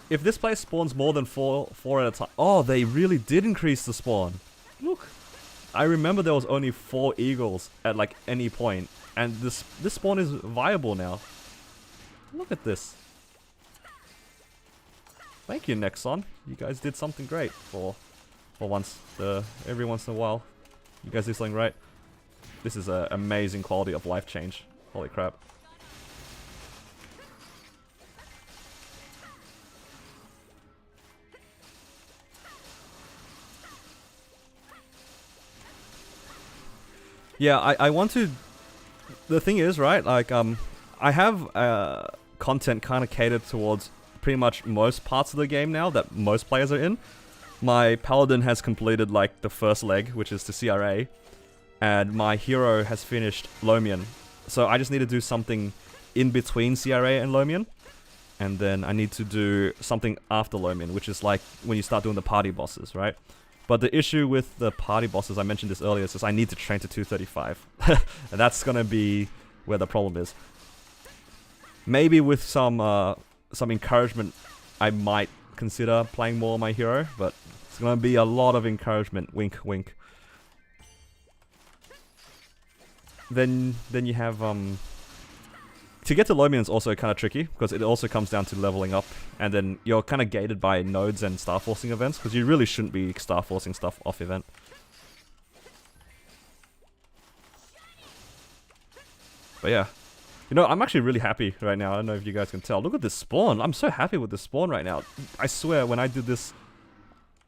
If this place spawns more than four at a time... Oh, they really did increase the spawn. Look. I remember there was only 4 eagles at like any point. And this spawn is viable now. Look at this. Thank you, Nexon. You guys did something great for once. Every once in a while. You guys did something right. This is an amazing quality of life change. Holy crap. Yeah, I want to... The thing is, right, like, I have content kind of catered towards pretty much most parts of the game now that most players are in. My Paladin has completed, like, the first leg, which is the CRA, and my hero has finished Lomian. So I just need to do something in between CRA and Lomian, and then I need to do something after Lomian, which is like when you start doing the party bosses, right? But the issue with the party bosses, I mentioned this earlier, is just I need to train to 235. And that's gonna be where the problem is. Maybe with some encouragement, I might consider playing more my hero, but it's gonna be a lot of encouragement. Wink, wink. Then you have to get to Lomian is also kind of tricky, because it also comes down to leveling up, and then you're kind of gated by nodes and star forcing events, because you really shouldn't be star forcing stuff off event. But yeah, you know, I'm actually really happy right now. I don't know if you guys can tell. Look at this spawn. I'm so happy with this spawn right now. I swear, when I did this,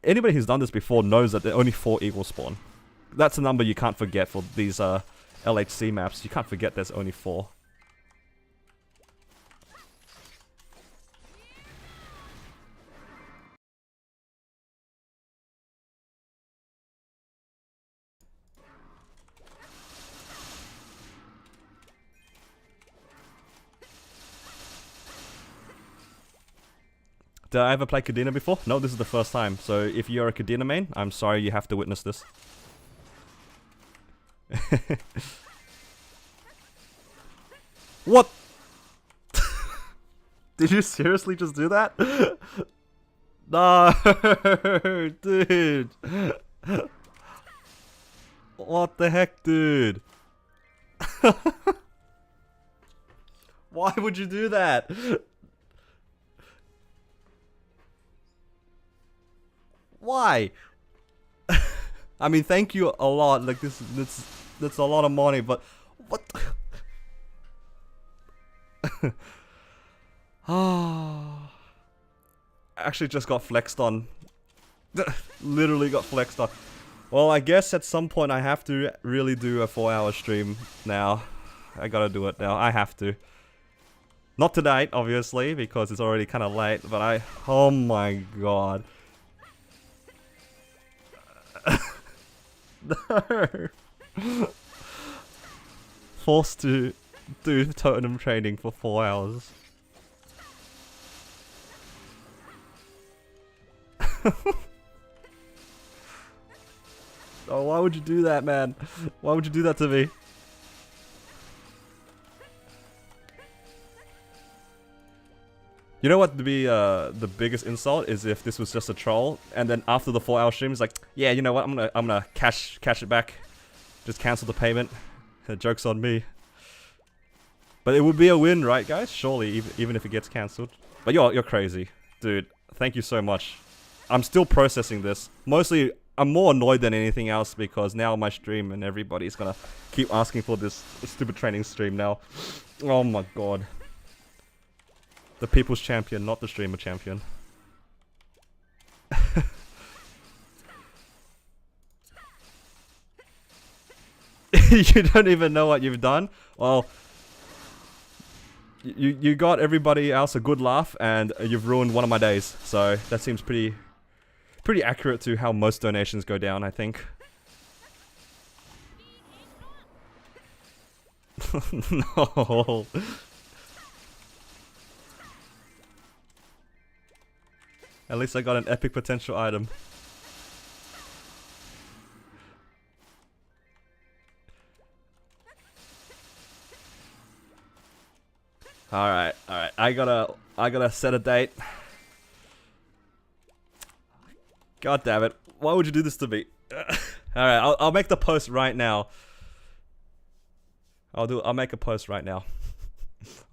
anybody who's done this before knows that there are only 4 equal spawn. That's a number you can't forget for these LHC maps. You can't forget there's only 4. Did I ever play Cadena before? No, this is the first time. So if you're a Cadena main, I'm sorry you have to witness this. What? Did you seriously just do that? No, dude. What the heck, dude? Why would you do that? Why? I mean, thank you a lot. Like that's a lot of money, but what? Ah, actually just got flexed on. Literally got flexed on. Well, I guess at some point I have to really do a 4-hour stream now. I gotta do it now. I have to. Not tonight, obviously, because it's already kind of late. But oh my god. No. Forced to do totem training for 4 hours. Oh, why would you do that, man? Why would you do that to me? You know what would be the biggest insult is if this was just a troll, and then after the 4-hour stream, it's like, yeah, you know what, I'm gonna cash it back. Just cancel the payment. Joke's on me. But it would be a win, right, guys? Surely, even if it gets cancelled. But you're crazy. Dude, thank you so much. I'm still processing this. Mostly, I'm more annoyed than anything else because now my stream and everybody's gonna keep asking for this stupid training stream now. Oh my god. The people's champion, not the streamer champion. You don't even know what you've done? Well, you got everybody else a good laugh and you've ruined one of my days. So that seems pretty accurate to how most donations go down, I think. No. At least I got an epic potential item. Alright. I gotta set a date. God damn it. Why would you do this to me? Alright, I'll make the post right now. I'll make a post right now.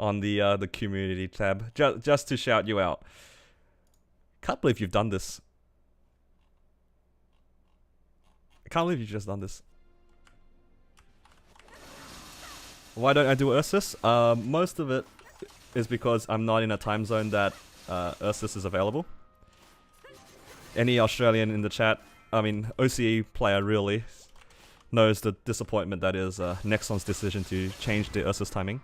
On the community tab. Just to shout you out. Can't believe you've done this. I can't believe you've just done this. Why don't I do Ursus? Most of it is because I'm not in a time zone that Ursus is available. Any Australian in the chat, I mean OCE player really, knows the disappointment that is Nexon's decision to change the Ursus timing.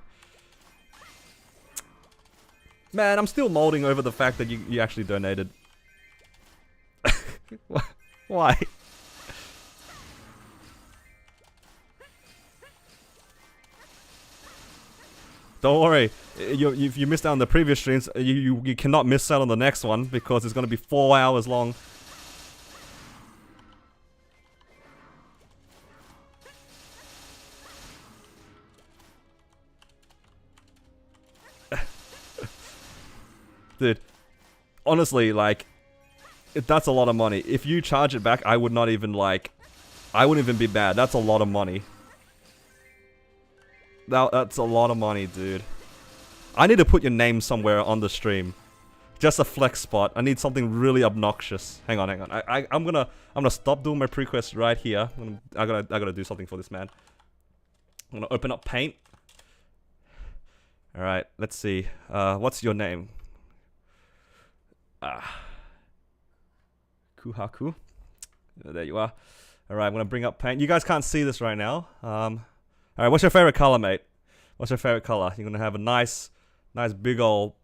Man, I'm still molding over the fact that you actually donated. Why? Don't worry, if you missed out on the previous streams, you cannot miss out on the next one because it's going to be 4 hours long. Dude, honestly, like, that's a lot of money. If you charge it back, I would not even like, I wouldn't even be bad. That's a lot of money. That's a lot of money, dude. I need to put your name somewhere on the stream. Just a flex spot. I need something really obnoxious. Hang on. I'm gonna stop doing my pre-quest right here. I gotta do something for this man. I'm gonna open up Paint. All right, let's see. What's your name? Kuhaku. There you are. All right, I'm gonna bring up Paint. You guys can't see this right now. Alright, what's your favorite color, mate? What's your favorite color? You're gonna have a nice big old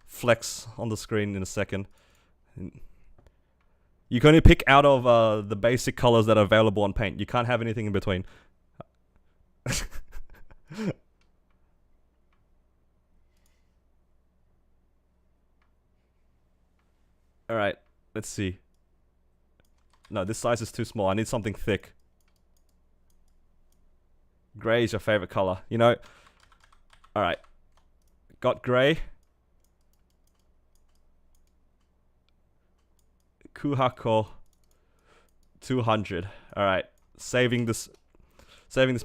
flex on the screen in a second. You can only pick out of the basic colors that are available on Paint. You can't have anything in between. Alright, let's see. No, this size is too small. I need something thick. Grey is your favorite color. You know, alright. Got grey. Kuhako 200. Alright. Saving this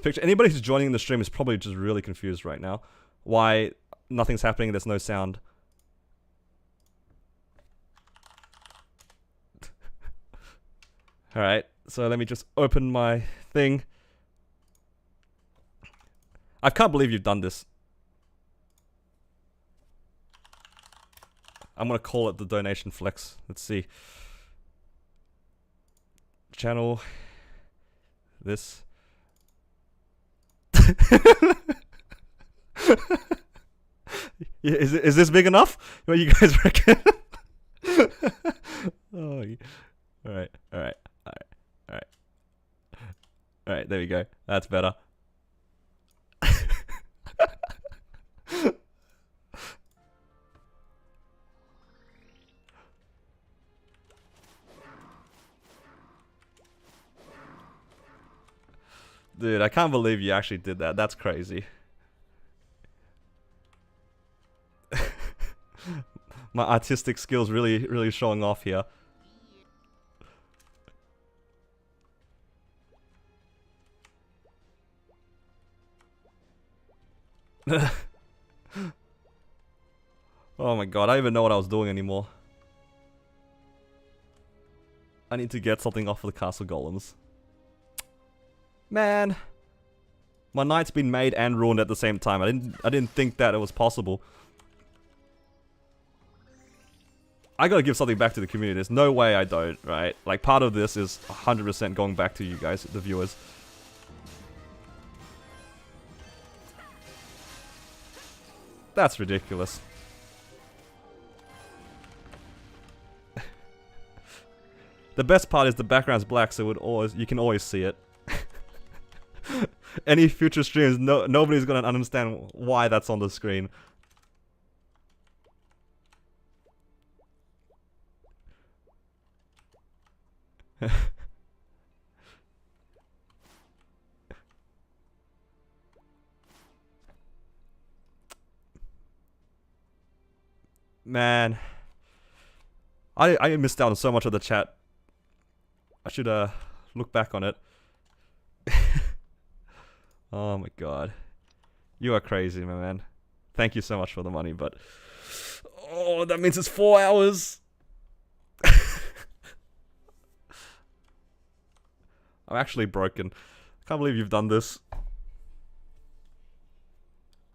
picture. Anybody who's joining the stream is probably just really confused right now. Why nothing's happening, there's no sound. Alright, so let me just open my thing. I can't believe you've done this. I'm gonna call it the donation flex. Let's see. Channel. This. Yeah, is this big enough? What you guys reckon? Oh, yeah. Alright. Alright, there we go. That's better. Dude, I can't believe you actually did that. That's crazy. My artistic skills really showing off here. Oh my god, I don't even know what I was doing anymore. I need to get something off of the castle golems. Man. My knight's been made and ruined at the same time. I didn't think that it was possible. I gotta give something back to the community. There's no way I don't, right? Like, part of this is 100% going back to you guys, the viewers. That's ridiculous. The best part is the background's black, so you can always see it. Any future streams, nobody's gonna understand why that's on the screen. Man, I missed out on so much of the chat. I should look back on it. Oh my god, you are crazy, my man. Thank you so much for the money, but oh, that means it's 4 hours. I'm actually broken. I can't believe you've done this.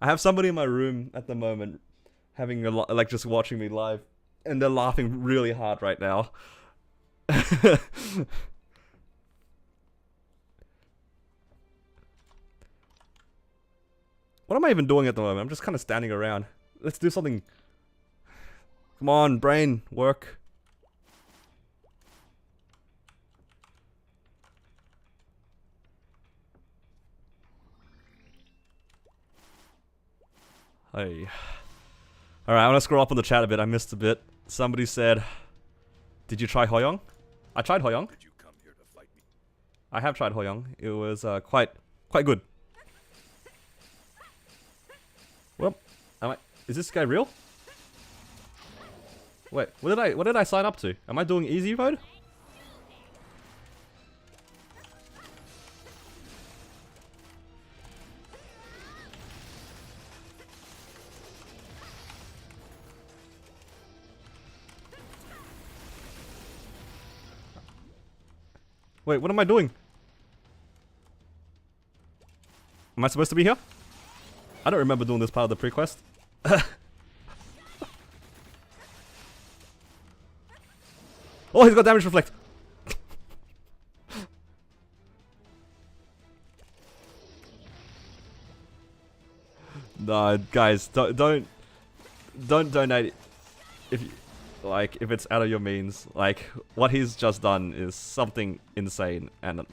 I have somebody in my room at the moment having like just watching me live, and they're laughing really hard right now. What am I even doing at the moment? I'm just kind of standing around. Let's do something. Come on, brain, work. Hey. Alright, I want to scroll up on the chat a bit. I missed a bit. Somebody said, did you try Hoyoung? I tried Hoyoung. Did you come here to fight me? I have tried Hoyoung. It was quite good. Well, is this guy real? Wait, what did I sign up to? Am I doing easy mode? Wait, what am I doing? Am I supposed to be here? I don't remember doing this part of the pre-quest. Oh, he's got damage reflect. No, guys, don't donate if it's out of your means. Like, what he's just done is something insane, and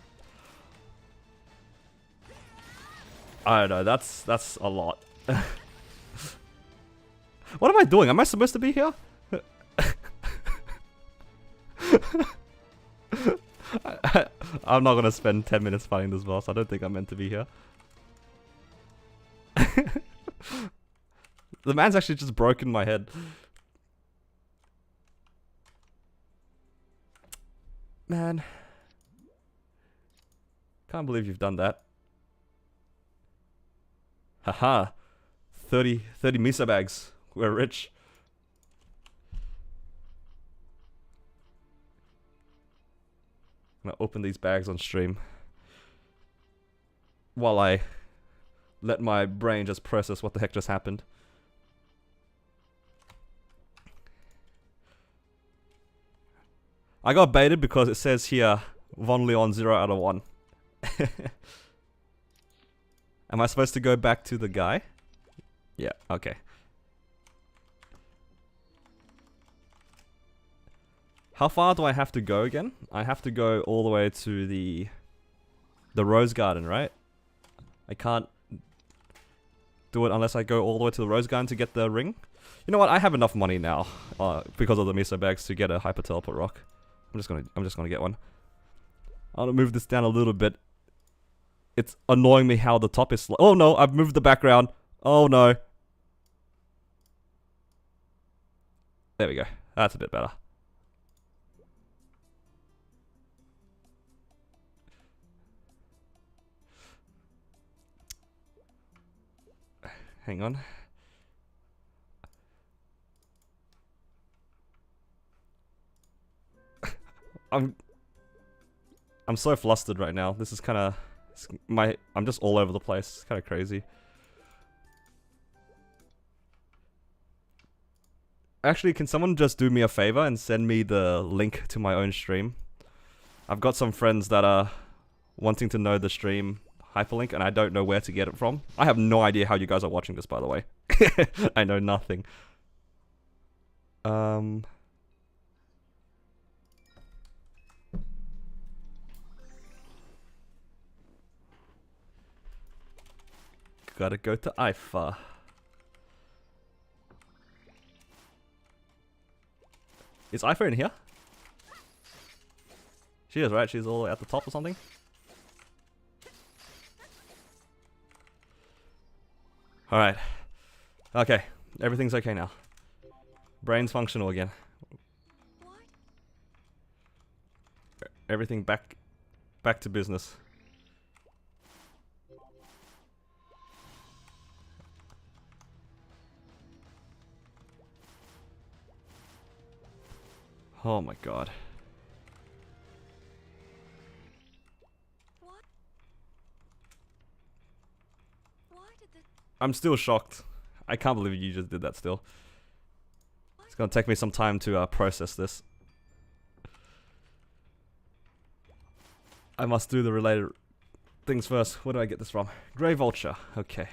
I don't know, that's a lot. What am I doing? Am I supposed to be here? I'm not gonna spend 10 minutes fighting this boss. I don't think I'm meant to be here. The man's actually just broken my head. Man. Can't believe you've done that. Haha. 30 Misa bags. We're rich. I'm gonna open these bags on stream while I let my brain just process what the heck just happened. I got baited because it says here Von Leon 0 out of 1. Am I supposed to go back to the guy? Yeah, okay. How far do I have to go again? I have to go all the way to the Rose Garden, right? I can't do it unless I go all the way to the Rose Garden to get the ring. You know what? I have enough money now because of the miso bags to get a hyper teleport rock. I'm just gonna get one. I'll move this down a little bit. It's annoying me how the top is. Oh no! I've moved the background. Oh no! There we go. That's a bit better. Hang on. I'm so flustered right now. This is kind of I'm just all over the place. It's kind of crazy. Actually, can someone just do me a favor and send me the link to my own stream? I've got some friends that are wanting to know the stream hyperlink, and I don't know where to get it from. I have no idea how you guys are watching this, by the way. I know nothing. Gotta go to IFA. Is IFA in here? She is, right? She's all the way at the top or something? Alright. Okay. Everything's okay now. Brain's functional again. Everything back to business. Oh my god. I'm still shocked. I can't believe you just did that still. It's gonna take me some time to process this. I must do the related things first. Where do I get this from? Grey Vulture. Okay.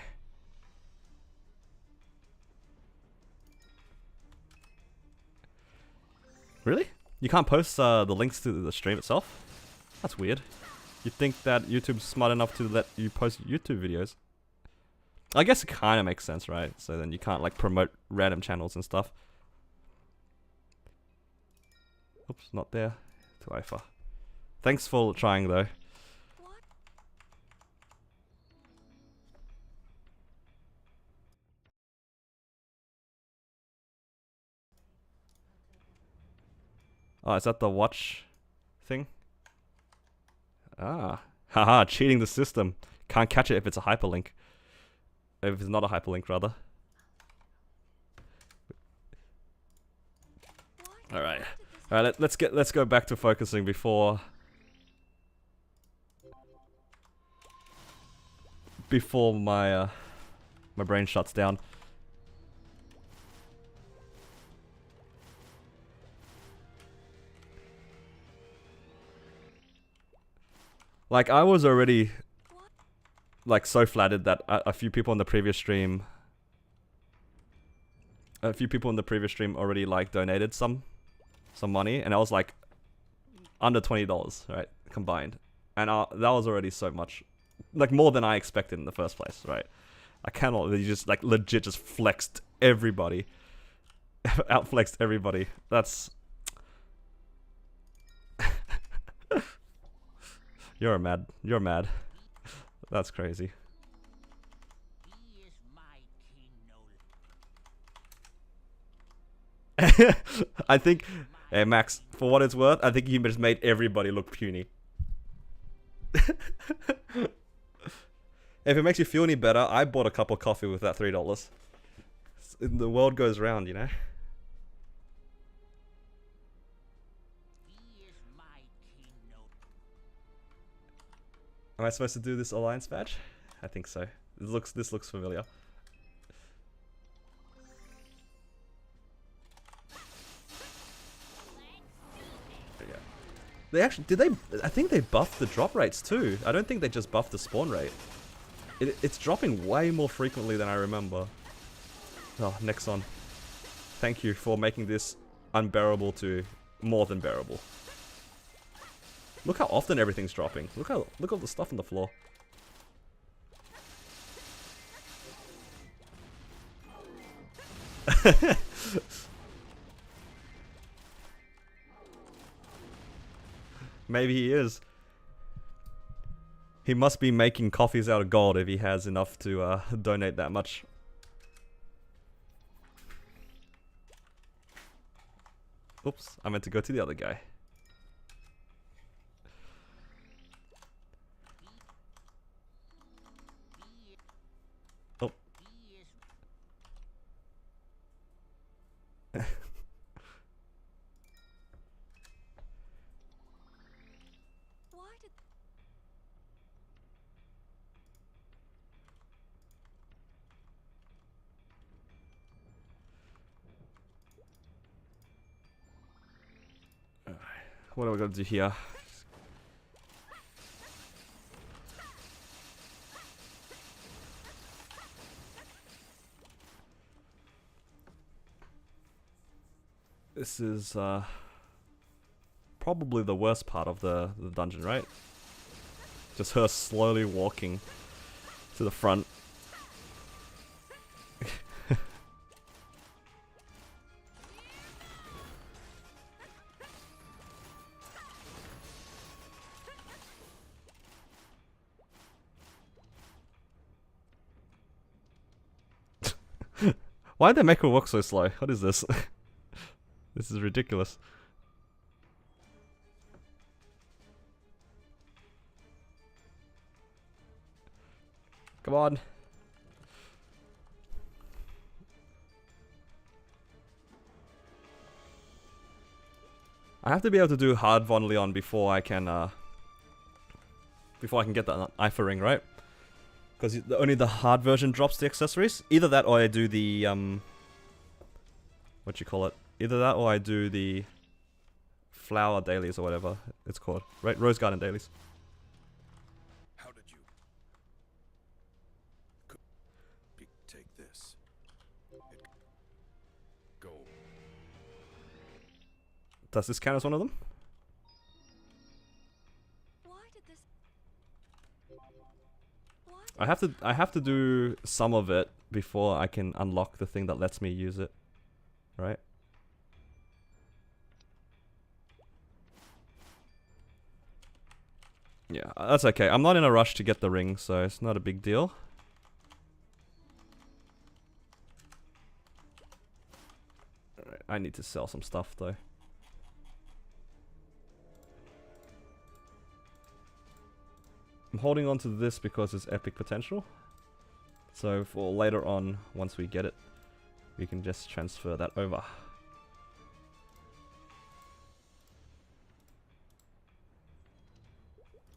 Really? You can't post the links to the stream itself? That's weird. You'd think that YouTube's smart enough to let you post YouTube videos. I guess it kind of makes sense, right? So then you can't like promote random channels and stuff. Oops, not there. To IFA. Thanks for trying though. Oh, is that the watch thing? Ah. Haha, cheating the system. Can't catch it if it's a hyperlink. If it's not a hyperlink, rather. Alright. Alright, let's go back to focusing before my my brain shuts down. Like, I was already like so flattered that a few people in the previous stream already like donated some money, and I was like under $20, right, combined, and that was already so much, like more than I expected in the first place, right? I cannot, you just like legit just flexed everybody, outflexed everybody. That's you're mad. That's crazy. I think, hey Max, for what it's worth, I think you just made everybody look puny. If it makes you feel any better, I bought a cup of coffee with that $3. The world goes round, you know? Am I supposed to do this alliance badge? I think so. This looks familiar. Yeah. They actually I think they buffed the drop rates too. I don't think they just buffed the spawn rate. It's dropping way more frequently than I remember. Oh, Nexon. Thank you for making this unbearable to more than bearable. Look how often everything's dropping. Look all the stuff on the floor. Maybe he is. He must be making coffees out of gold if he has enough to donate that much. Oops, I meant to go to the other guy. What are we gonna do here? This is probably the worst part of the dungeon, right? Just her slowly walking to the front. Why'd they make her walk so slow? What is this? This is ridiculous. Come on. I have to be able to do hard Von Leon before I can get the Ifa ring, right? Because only the hard version drops the accessories. Either that or I do the what you call it? Either that or I do the flower dailies or whatever it's called, right? Rose Garden dailies. How did you take this? Go. Does this count as one of them? Why did this? I have to do some of it before I can unlock the thing that lets me use it, right? Yeah, that's okay. I'm not in a rush to get the ring, so it's not a big deal. Alright, I need to sell some stuff though. I'm holding on to this because it's epic potential. So for later on, once we get it, we can just transfer that over.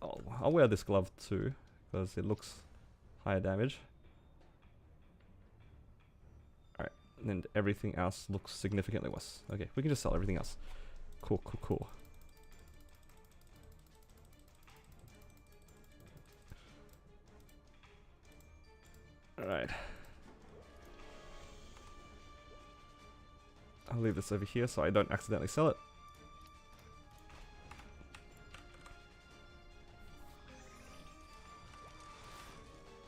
Oh, I'll wear this glove too, because it looks higher damage. Alright, and everything else looks significantly worse. Okay, we can just sell everything else. Cool, cool, cool. Alright. I'll leave this over here so I don't accidentally sell it.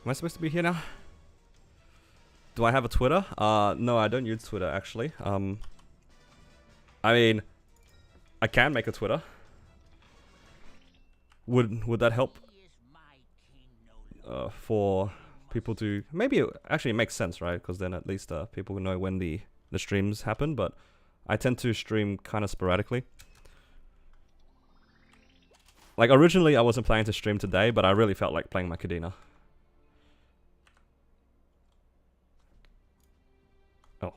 Am I supposed to be here now? Do I have a Twitter? No, I don't use Twitter actually. I mean, I can make a Twitter. Would that help? For people to maybe it actually makes sense, right? Because then at least people will know when the streams happen. But I tend to stream kind of sporadically. Like originally, I wasn't planning to stream today, but I really felt like playing my Cadena. Oh.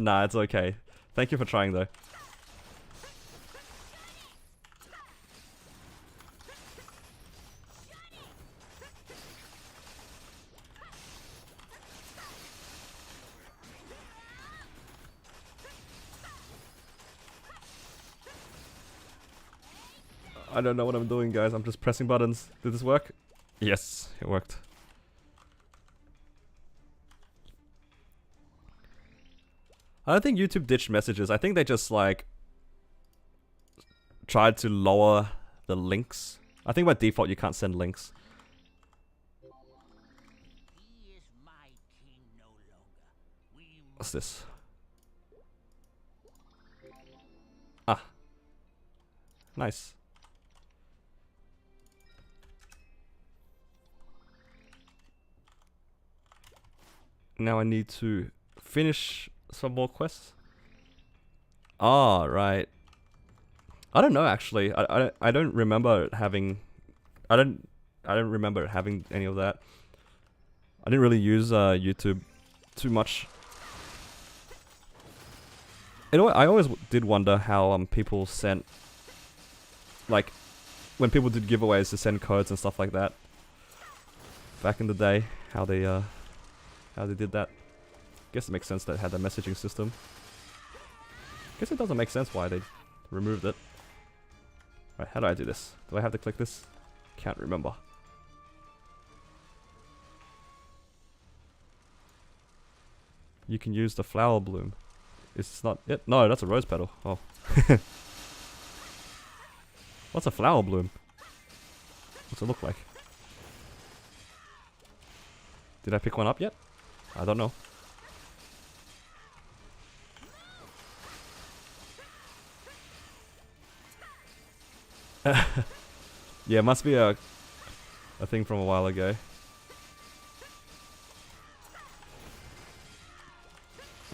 Nah, it's okay. Thank you for trying though. I don't know what I'm doing, guys. I'm just pressing buttons. Did this work? Yes, it worked. I don't think YouTube ditched messages. I think they just like tried to lower the links. I think by default you can't send links. What's this? Ah. Nice. Now I need to finish some more quests. Ah, right. I don't know actually. I don't remember having I don't remember having any of that. I didn't really use YouTube too much. You know what? I always did wonder how people sent, like, when people did giveaways to send codes and stuff like that. Back in the day, how they did that. Guess it makes sense that it had a messaging system. Guess it doesn't make sense why they removed it. Right, how do I do this? Do I have to click this? Can't remember. You can use the flower bloom. It's not it? No, that's a rose petal. Oh. What's a flower bloom? What's it look like? Did I pick one up yet? I don't know. Yeah, it must be a thing from a while ago.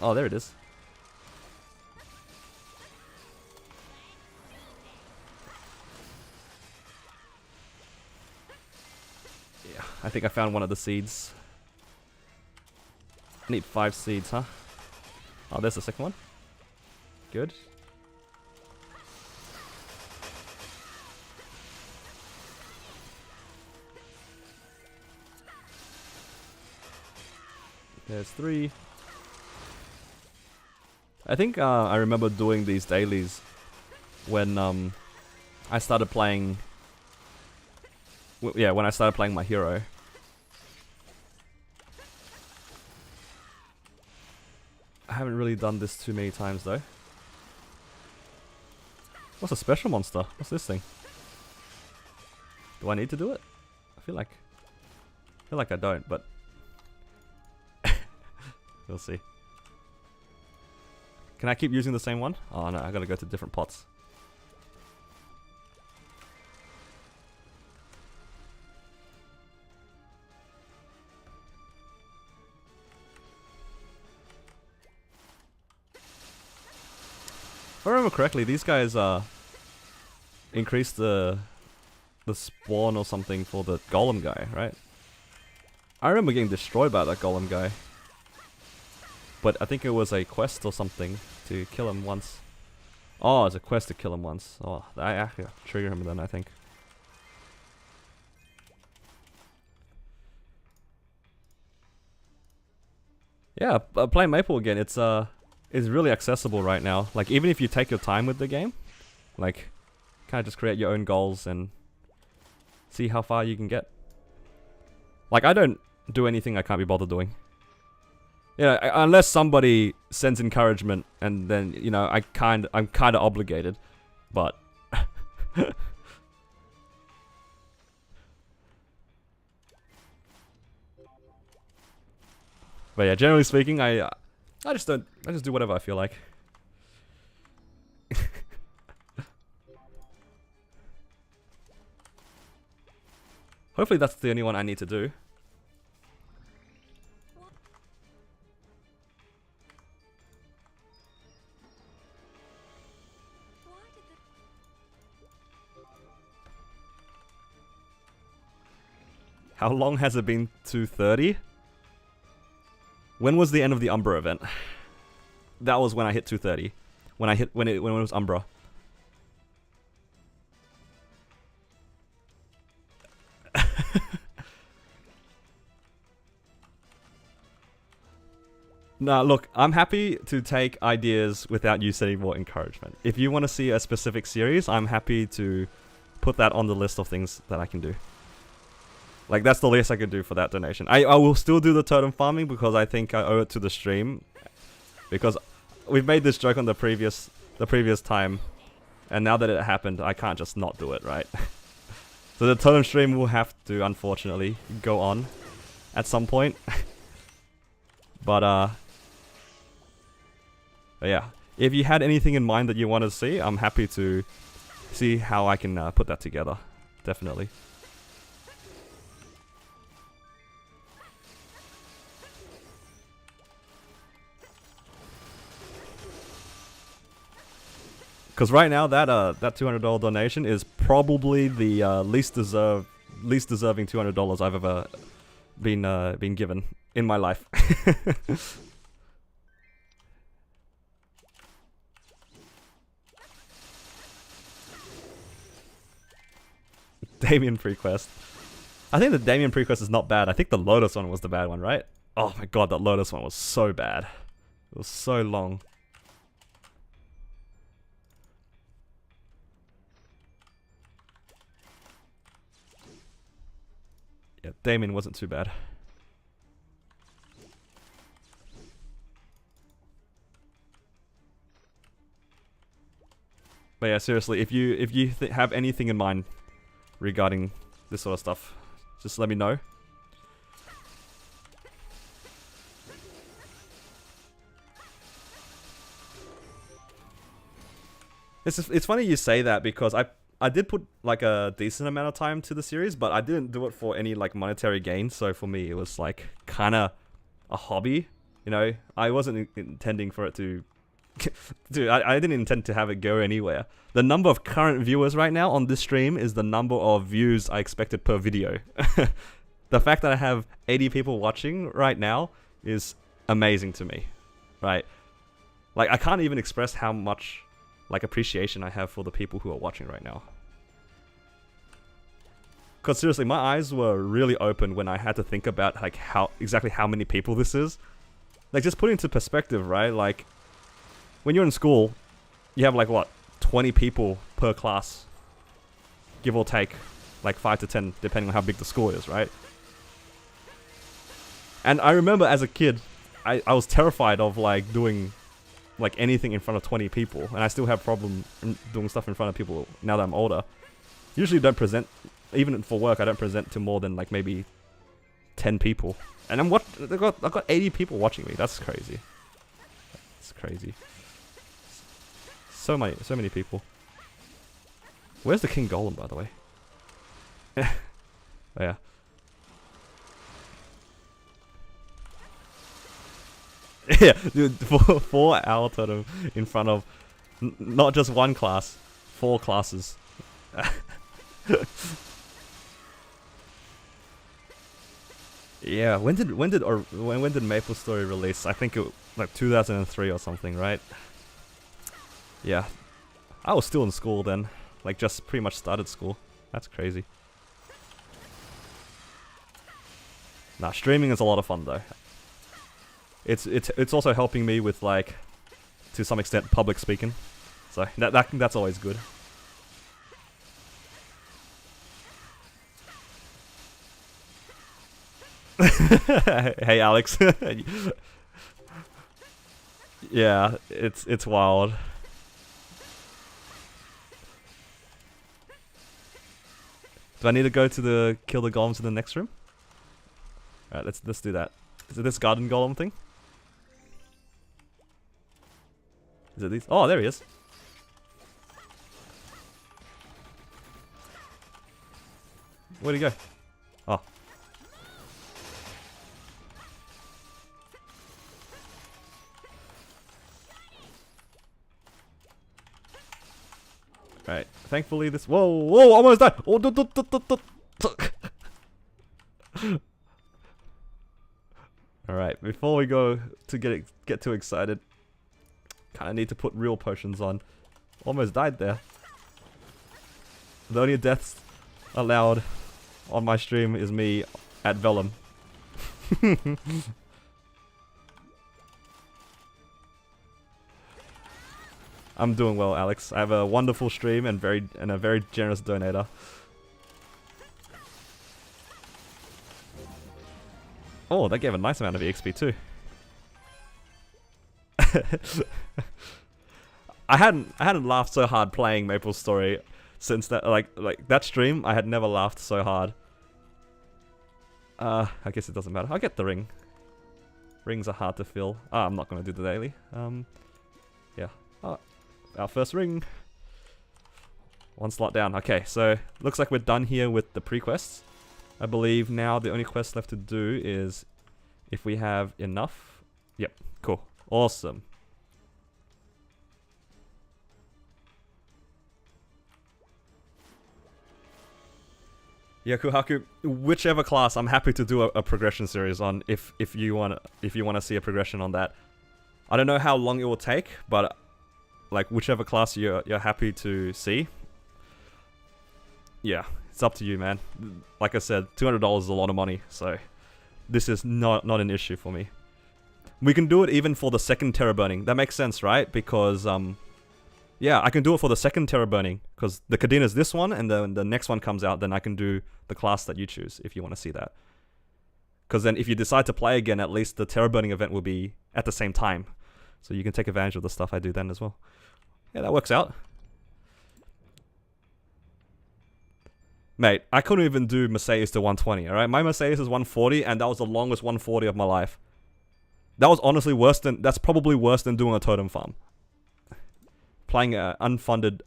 Oh, there it is. Yeah, I think I found one of the seeds. I need 5 seeds, huh? Oh, there's the second one. Good. There's 3. I think I remember doing these dailies when I started playing. Yeah, when I started playing my hero. I haven't really done this too many times though. What's a special monster? What's this thing? Do I need to do it? I feel like I don't, but we'll see. Can I keep using the same one? Oh no, I gotta go to different pots. If I remember correctly, these guys increased the spawn or something for the golem guy, right? I remember getting destroyed by that golem guy. But I think it was a quest or something to kill him once. Oh, it's a quest to kill him once. Oh, I actually have to trigger him then, I think. Yeah, playing Maple again, it's really accessible right now. Like, even if you take your time with the game, like, kind of just create your own goals and see how far you can get. Like, I don't do anything I can't be bothered doing. Yeah, unless somebody sends encouragement, and then, you know, I'm kind of obligated, but but yeah, generally speaking, I just do whatever I feel like. Hopefully that's the only one I need to do. How long has it been? 2:30? When was the end of the Umbra event? That was when I hit 2:30. When it was Umbra. Nah, look, I'm happy to take ideas without you setting more encouragement. If you want to see a specific series, I'm happy to put that on the list of things that I can do. Like, that's the least I could do for that donation. I will still do the totem farming because I think I owe it to the stream. Because we've made this joke on the previous time, and now that it happened, I can't just not do it, right? So the totem stream will have to, unfortunately, go on at some point. But yeah, if you had anything in mind that you want to see, I'm happy to see how I can put that together. Definitely. Because right now, that $200 donation is probably the least deserved least deserving $200 I've ever been given in my life. Damien prequest. I think the Damien prequest is not bad. I think the Lotus one was the bad one, right? Oh my god, that Lotus one was so bad. It was so long. Yeah, Damien wasn't too bad. But yeah, seriously, if you have anything in mind regarding this sort of stuff, just let me know. It's funny you say that because I did put like a decent amount of time to the series, but I didn't do it for any like monetary gain. So for me, it was like kind of a hobby. You know, I wasn't intending for it to. Dude, I didn't intend to have it go anywhere. The number of current viewers right now on this stream is the number of views I expected per video. The fact that I have 80 people watching right now is amazing to me, right? Like, I can't even express how much, like, appreciation I have for the people who are watching right now. Because seriously, my eyes were really open when I had to think about, like, exactly how many people this is. Like, just put it into perspective, right? Like, when you're in school, you have like what, 20 people per class, give or take, like 5 to 10, depending on how big the school is, right? And I remember as a kid, I was terrified of like doing like anything in front of 20 people, and I still have problem doing stuff in front of people now that I'm older. Usually don't present, even for work, I don't present to more than like maybe 10 people. And I've got 80 people watching me. That's crazy. That's crazy. So many people. Where's the King Golem, by the way? Oh, yeah. Yeah, dude, 4 hour totem in front of not just one class, 4 classes. Yeah, when did Maplestory release? I think it like 2003 or something, right? Yeah, I was still in school then, like just pretty much started school. That's crazy. Nah, streaming is a lot of fun though. It's also helping me with like, to some extent, public speaking. So that's always good. Hey Alex. Yeah, it's wild. Do I need to go to the kill the golems in the next room? Alright, let's do that. Is it this garden golem thing? Is it these? Oh, there he is. Where'd he go? Oh. Right. Thankfully this. Whoa! Whoa! Almost died. Oh! All right. Before we go to get too excited, kind of need to put real potions on. Almost died there. The only deaths allowed on my stream is me at Vellum. I'm doing well, Alex. I have a wonderful stream and a very generous donator. Oh, that gave a nice amount of EXP too. I hadn't laughed so hard playing Maplestory since that like that stream. I had never laughed so hard. I guess it doesn't matter. I'll get the ring. Rings are hard to fill. I'm not gonna do the daily. Yeah. Our first ring. 1 slot down. Okay, so looks like we're done here with the pre-quests. I believe now the only quest left to do is if we have enough. Yep, cool. Awesome. Yeah, Kuhaku, whichever class, I'm happy to do a progression series on if you want to see a progression on that. I don't know how long it will take, but like whichever class you're happy to see. Yeah, it's up to you, man. Like I said, $200 is a lot of money, so this is not an issue for me. We can do it even for the second Terra burning. That makes sense, right? Because yeah, I can do it for the second Terra burning because the Cadena is this one, and then the next one comes out. Then I can do the class that you choose if you want to see that. Because then, if you decide to play again, at least the Terra burning event will be at the same time, so you can take advantage of the stuff I do then as well. Yeah, that works out. Mate, I couldn't even do Mercedes to 120. All right, my Mercedes is 140, and that was the longest 140 of my life. That was honestly worse than. That's probably worse than doing a totem farm. Playing an unfunded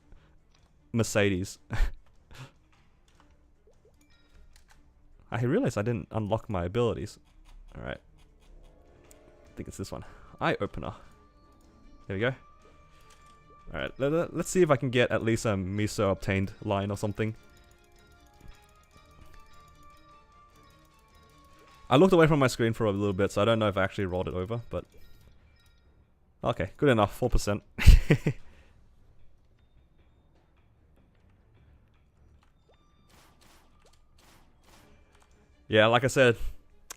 Mercedes. I realized I didn't unlock my abilities. Alright. I think it's this one. Eye opener. There we go. Alright, let's see if I can get at least a Miso obtained line or something. I looked away from my screen for a little bit, so I don't know if I actually rolled it over, but... Okay, good enough, 4%. Yeah, like I said,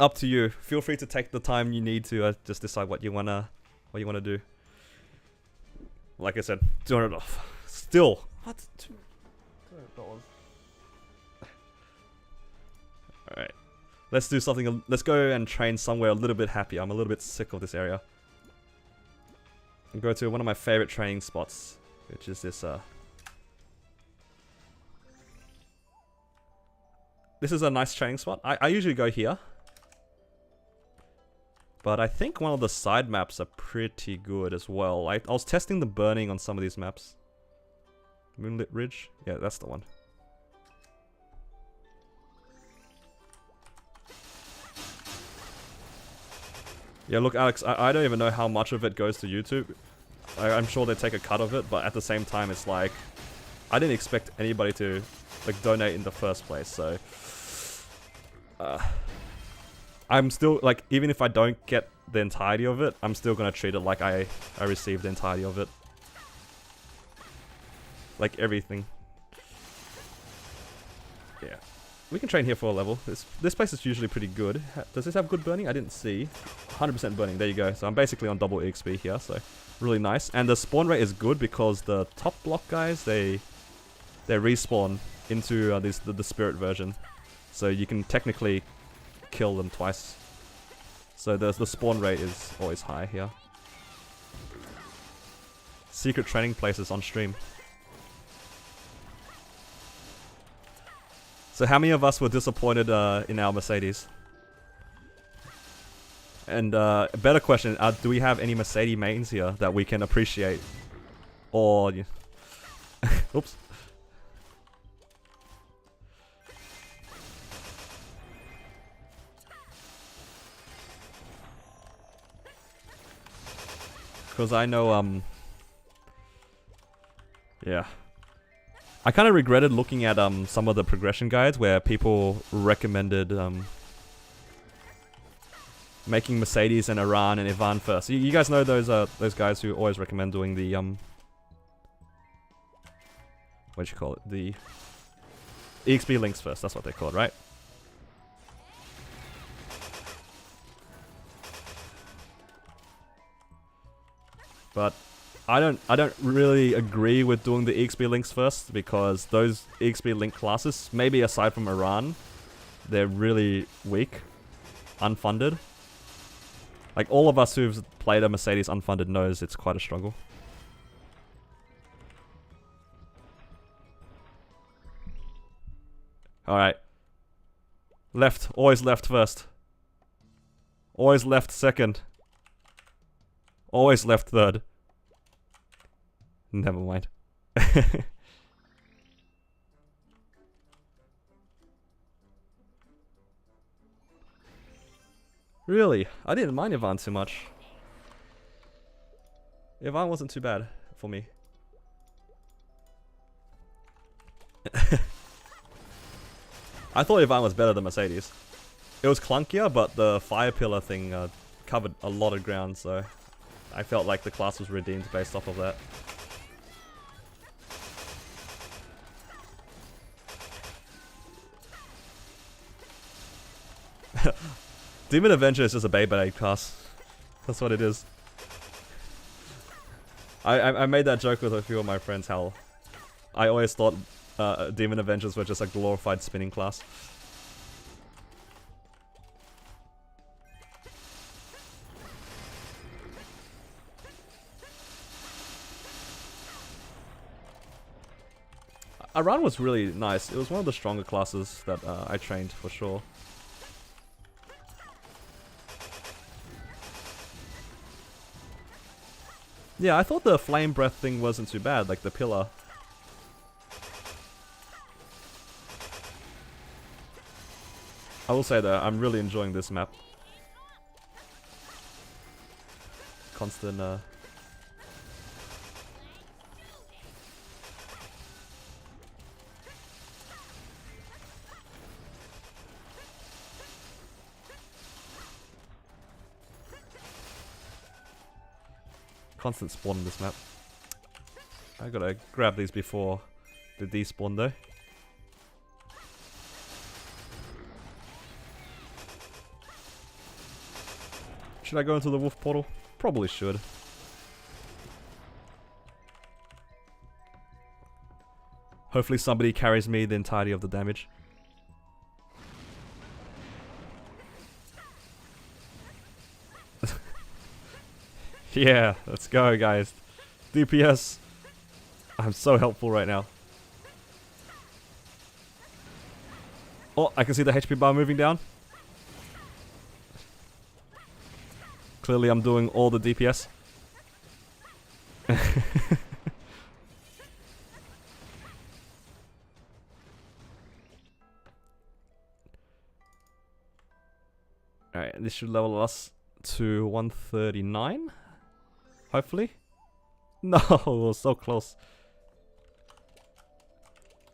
up to you. Feel free to take the time you need to just decide what you wanna do. Like I said, $200 off. Still, what? $200. All right, let's do something. Let's go and train somewhere a little bit happier. I'm a little bit sick of this area. And go to one of my favorite training spots, which is this. This is a nice training spot. I usually go here. But I think one of the side maps are pretty good as well. I was testing the burning on some of these maps. Moonlit Ridge? Yeah, that's the one. Yeah, look, Alex, I don't even know how much of it goes to YouTube. I'm sure they take a cut of it, but at the same time, it's like... I didn't expect anybody to like donate in the first place, so... I'm still, like, even if I don't get the entirety of it, I'm still gonna treat it like I received the entirety of it. Like everything. Yeah. We can train here for a level. This place is usually pretty good. Does this have good burning? I didn't see. 100% burning, there you go. So I'm basically on double EXP here, so really nice. And the spawn rate is good because the top block guys, they respawn into the spirit version. So you can technically kill them twice. So the spawn rate is always high here. Secret training places on stream. So how many of us were disappointed in our Mercedes? And a better question, do we have any Mercedes mains here that we can appreciate? Or... Oops. Because I know, yeah. I kind of regretted looking at some of the progression guides where people recommended making Mercedes and Iran and Ivan first. You guys know those guys who always recommend doing the what do you call it? The EXP links first. That's what they're called, right? But I don't really agree with doing the EXP links first because those EXP link classes, maybe aside from Iran, they're really weak, unfunded. Like all of us who've played a Mercedes unfunded knows it's quite a struggle. Alright. Left, always left first. Always left second. Always left third. Never mind. Really? I didn't mind Ivan too much. Ivan wasn't too bad for me. I thought Ivan was better than Mercedes. It was clunkier, but the fire pillar thing covered a lot of ground, so I felt like the class was redeemed based off of that. Demon Avenger is just a Beyblade class. That's what it is. I made that joke with a few of my friends how I always thought Demon Avengers were just a glorified spinning class. Aran was really nice. It was one of the stronger classes that I trained for sure. Yeah, I thought the flame breath thing wasn't too bad, like the pillar. I will say that I'm really enjoying this map. Constant constant spawn in this map. I gotta grab these before the despawn though. Should I go into the wolf portal? Probably should. Hopefully somebody carries me the entirety of the damage. Yeah, let's go guys. DPS. I'm so helpful right now. Oh, I can see the HP bar moving down. Clearly I'm doing all the DPS. Alright, this should level us to 139. Hopefully. No, it was so close.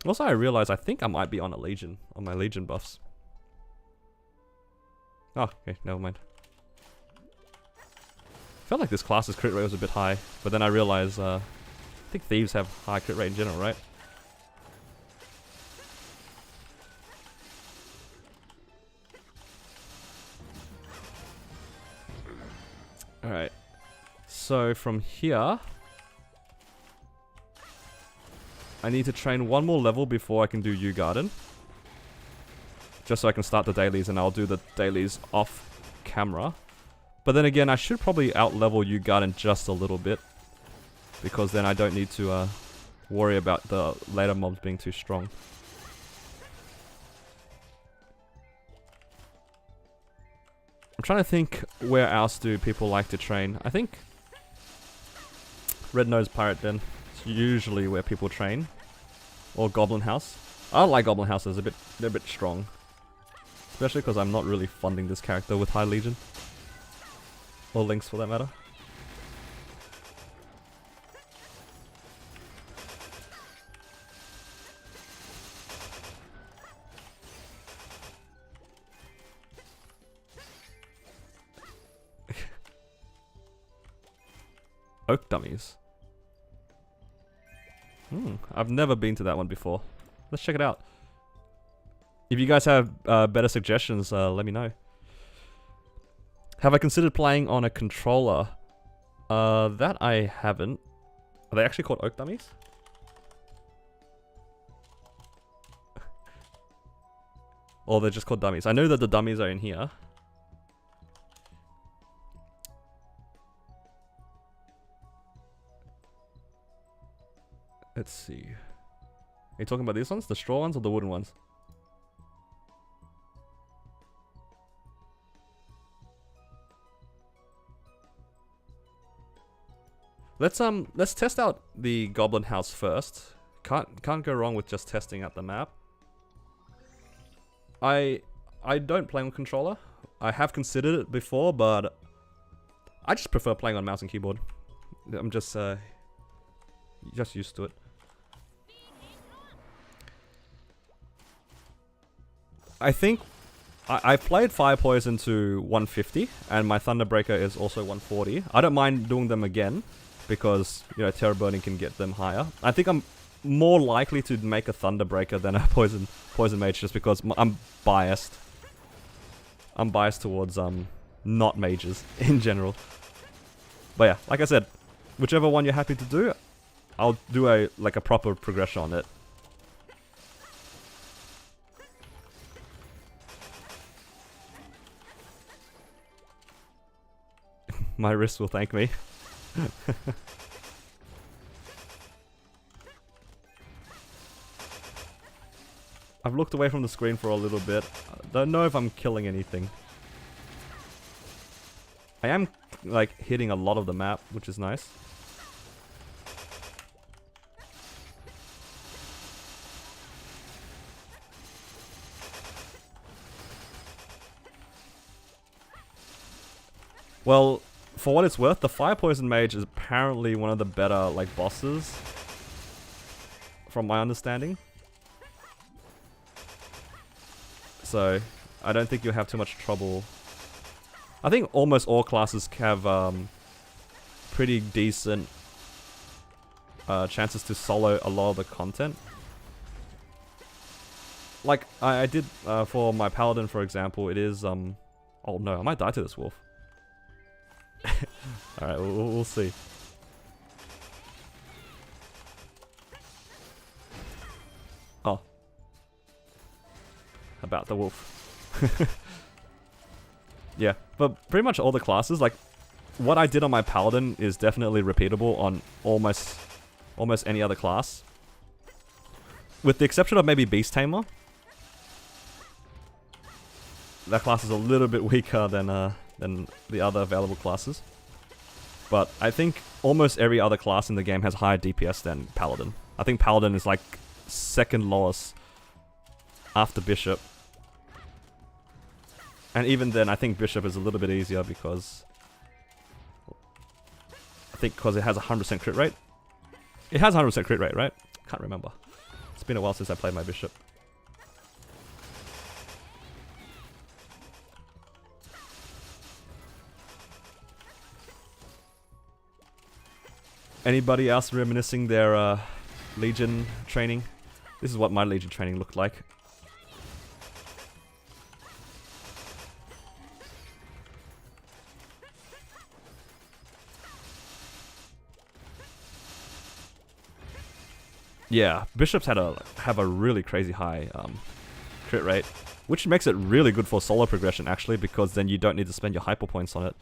Also, I realized I think I might be on a Legion, on my Legion buffs. Oh, okay, never mind. Felt like this class's crit rate was a bit high, but then I realized, I think Thieves have high crit rate in general, right? Alright. So from here, I need to train one more level before I can do U Garden. Just so I can start the dailies, and I'll do the dailies off camera. But then again, I should probably out-level U Garden just a little bit, because then I don't need to worry about the later mobs being too strong. I'm trying to think where else do people like to train. I think Red Nose Pirate Den is usually where people train, or Goblin House. I like Goblin Houses, they're a bit strong, especially because I'm not really funding this character with High Legion, or Lynx for that matter. Oak Dummies. I've never been to that one before. Let's check it out. If you guys have better suggestions, let me know. Have I considered playing on a controller? That I haven't. Are they actually called Oak Dummies? Or they're just called dummies. I know that the dummies are in here. Let's see. Are you talking about these ones? The straw ones or the wooden ones? Let's test out the Goblin House first. Can't go wrong with just testing out the map. I don't play on controller. I have considered it before, but I just prefer playing on mouse and keyboard. I'm just used to it. I think I played Fire Poison to 150, and my Thunderbreaker is also 140. I don't mind doing them again, because, you know, Terror Burning can get them higher. I think I'm more likely to make a Thunderbreaker than a Poison Mage, just because I'm biased. I'm biased towards, not mages, in general. But yeah, like I said, whichever one you're happy to do, I'll do a proper progression on it. My wrist will thank me. I've looked away from the screen for a little bit. I don't know if I'm killing anything. I am, like, hitting a lot of the map, which is nice. Well, for what it's worth, the Fire Poison Mage is apparently one of the better, like, bosses. From my understanding. So, I don't think you'll have too much trouble. I think almost all classes have, pretty decent, chances to solo a lot of the content. Like, I did, for my Paladin, for example, it is, oh no, I might die to this wolf. Alright, we'll see. Oh. About the wolf. Yeah, but pretty much all the classes, like, what I did on my Paladin is definitely repeatable on almost any other class. With the exception of maybe Beast Tamer. That class is a little bit weaker than the other available classes. But I think almost every other class in the game has higher DPS than Paladin. I think Paladin is like second lowest after Bishop. And even then, I think Bishop is a little bit easier because... I think because it has a 100% crit rate. It has a 100% crit rate, right? Can't remember. It's been a while since I played my Bishop. Anybody else reminiscing their Legion training? This is what my Legion training looked like. Yeah, Bishops have a really crazy high crit rate, which makes it really good for solo progression actually, because then you don't need to spend your hyper points on it.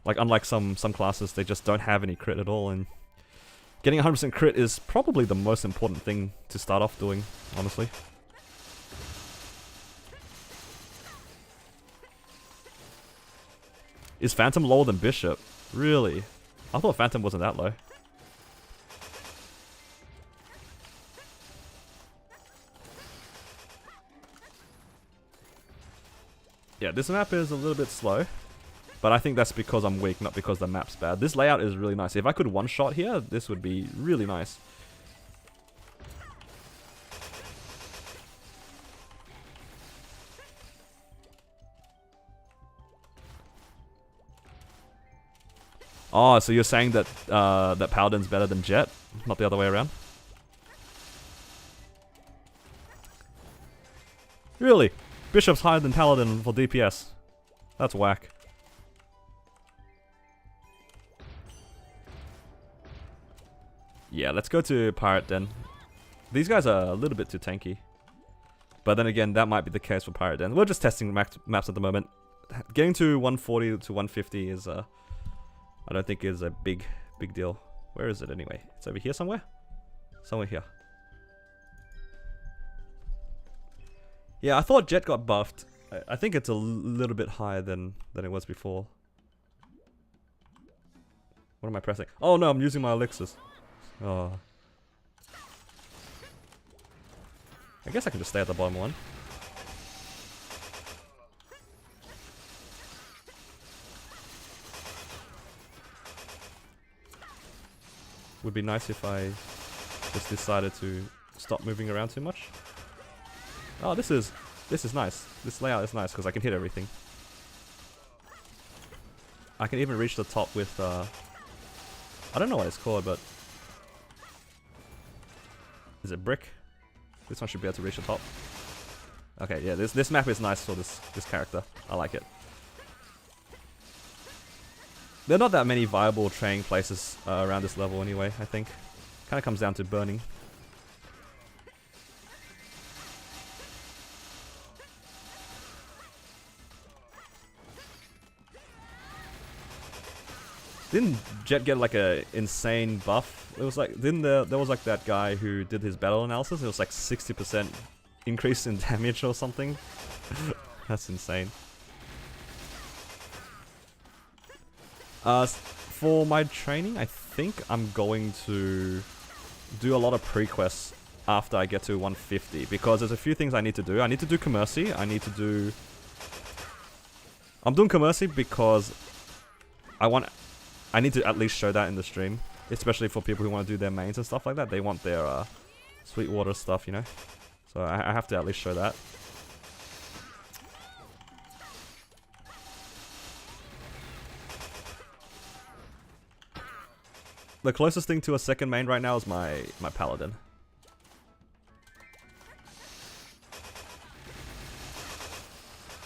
Like, unlike some classes, they just don't have any crit at all, and getting 100% crit is probably the most important thing to start off doing, honestly. Is Phantom lower than Bishop? Really? I thought Phantom wasn't that low. Yeah, this map is a little bit slow. But I think that's because I'm weak, not because the map's bad. This layout is really nice. If I could one-shot here, this would be really nice. Oh, so you're saying that that Paladin's better than Jet, not the other way around? Really? Bishop's higher than Paladin for DPS. That's whack. Yeah, let's go to Pirate Den. These guys are a little bit too tanky. But then again, that might be the case for Pirate Den. We're just testing maps at the moment. Getting to 140 to 150 is, I don't think is a big deal. Where is it anyway? It's over here somewhere? Somewhere here. Yeah, I thought Jet got buffed. I think it's a little bit higher than it was before. What am I pressing? Oh no, I'm using my elixirs. Oh. I guess I can just stay at the bottom one. Would be nice if I just decided to stop moving around too much. Oh, this is nice. This layout is nice because I can hit everything. I can even reach the top with I don't know what it's called, but is it brick? This one should be able to reach the top. Okay, yeah, this map is nice for this character. I like it. There are not that many viable training places around this level anyway, I think. Kind of comes down to burning. Didn't Jet get like a insane buff? It was like, there was like that guy who did his battle analysis. It was like 60% increase in damage or something. That's insane. For my training, I think I'm going to do a lot of pre-quests after I get to 150 because there's a few things I need to do. I need to do Commercy. I'm doing Commercy because I need to at least show that in the stream, especially for people who want to do their mains and stuff like that. They want their Sweetwater stuff, you know? So I have to at least show that. The closest thing to a second main right now is my Paladin.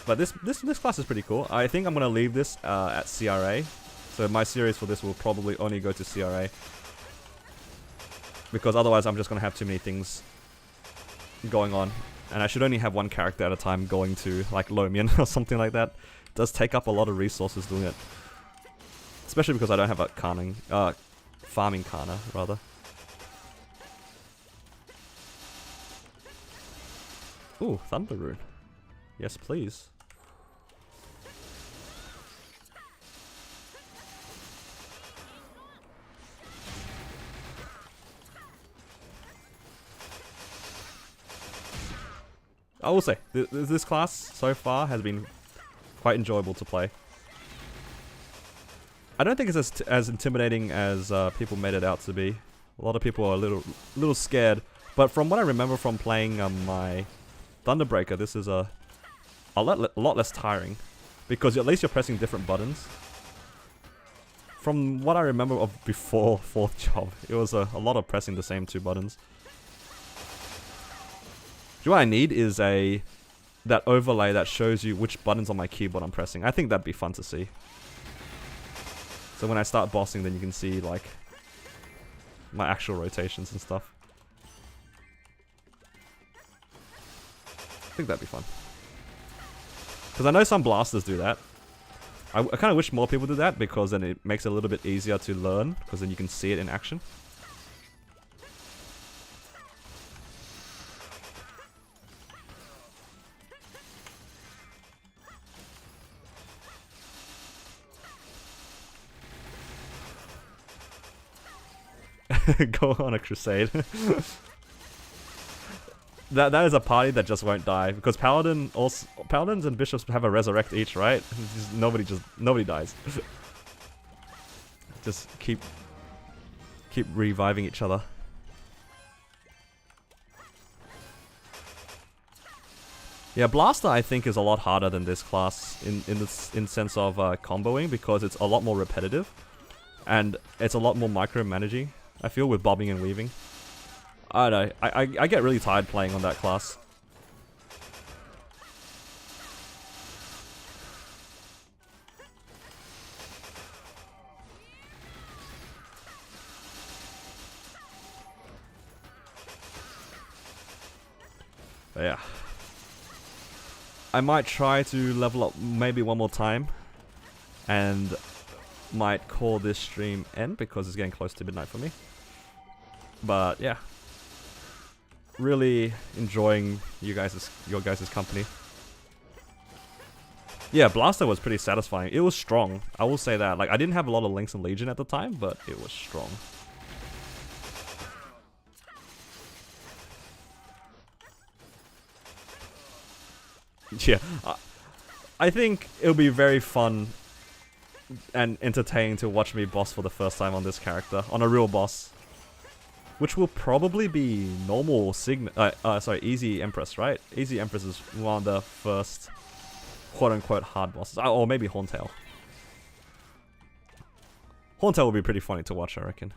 But this class is pretty cool. I think I'm gonna leave this at CRA. So my series for this will probably only go to CRA. Because otherwise I'm just gonna have too many things going on. And I should only have one character at a time going to like Lomian or something like that. It does take up a lot of resources doing it. Especially because I don't have a farming Kana, rather. Ooh, Thunder Rune. Yes, please. I will say, this class so far has been quite enjoyable to play. I don't think it's as intimidating as people made it out to be. A lot of people are a little scared, but from what I remember from playing my Thunderbreaker, this is a lot less tiring because at least you're pressing different buttons. From what I remember of before 4th job, it was a lot of pressing the same 2 buttons. What I need is that overlay that shows you which buttons on my keyboard I'm pressing. I think that'd be fun to see. So when I start bossing, then you can see like my actual rotations and stuff. I think that'd be fun. Because I know some blasters do that. I kind of wish more people did that because then it makes it a little bit easier to learn because then you can see it in action. Go on a crusade. that is a party that just won't die because paladins and bishops have a resurrect each, right? Nobody dies. Just keep reviving each other. Yeah, Blaster I think is a lot harder than this class in sense of comboing because it's a lot more repetitive and it's a lot more micromanaging. I feel with bobbing and weaving. I don't know. I get really tired playing on that class. But yeah. I might try to level up maybe one more time. And might call this stream end because it's getting close to midnight for me. But yeah, really enjoying your guys' company. Yeah, Blaster was pretty satisfying. It was strong. I will say that. Like I didn't have a lot of links in Legion at the time, but it was strong. Yeah, I think it'll be very fun and entertaining to watch me boss for the first time on this character, on a real boss. which will probably be normal sorry, easy Empress, right? Easy Empress is one of the first quote-unquote hard bosses. Or maybe Horntail. Horntail would be pretty funny to watch, I reckon.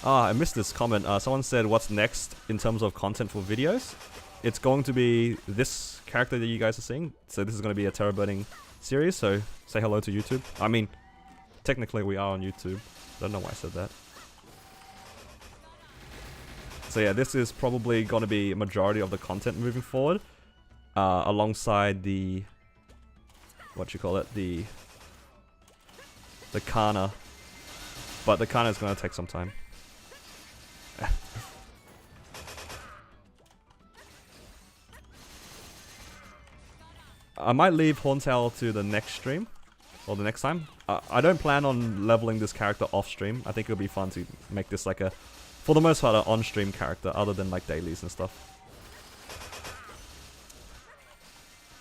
I missed this comment. Someone said, what's next in terms of content for videos? It's going to be this character that you guys are seeing. So this is going to be a Terror Burning series, so say hello to YouTube. I mean, technically we are on YouTube. Don't know why I said that. So yeah, this is probably going to be a majority of the content moving forward. Alongside the... what you call it? The Kana. But the Kana is going to take some time. I might leave Horntail to the next stream, or the next time. I don't plan on leveling this character off stream. I think it'll be fun to make this like a, for the most part, an on-stream character, other than like dailies and stuff.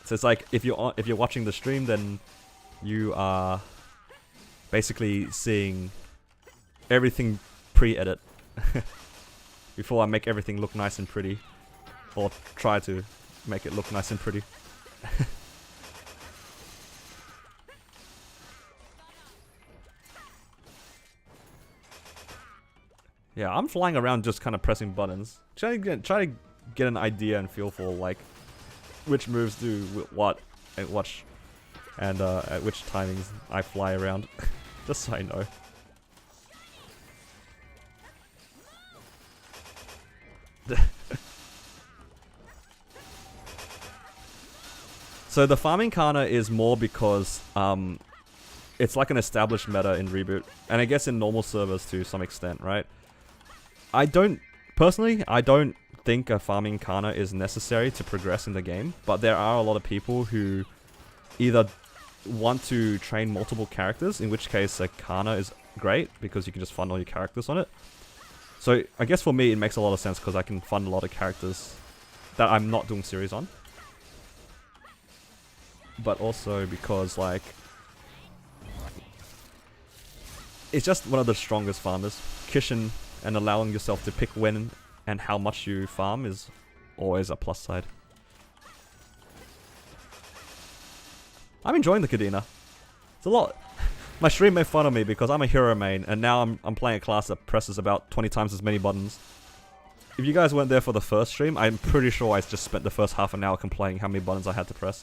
So it's like if you're watching the stream, then you are basically seeing everything pre-edit before I make everything look nice and pretty, or try to make it look nice and pretty. Yeah, I'm flying around just kind of pressing buttons. Try to get an idea and feel for like which moves do what at which timings I fly around. Just so I know. So the farming Kana is more because it's like an established meta in Reboot, and I guess in normal servers to some extent, right? Personally, I don't think a farming Kana is necessary to progress in the game, but there are a lot of people who either want to train multiple characters, in which case a Kana is great because you can just fund all your characters on it. So I guess for me it makes a lot of sense because I can fund a lot of characters that I'm not doing series on. But also because like it's just one of the strongest farmers. Kishin, and allowing yourself to pick when and how much you farm is always a plus side. I'm enjoying the Cadena. It's a lot. My stream made fun of me because I'm a hero main, and now I'm playing a class that presses about 20 times as many buttons. If you guys weren't there for the first stream, I'm pretty sure I just spent the first half an hour complaining how many buttons I had to press.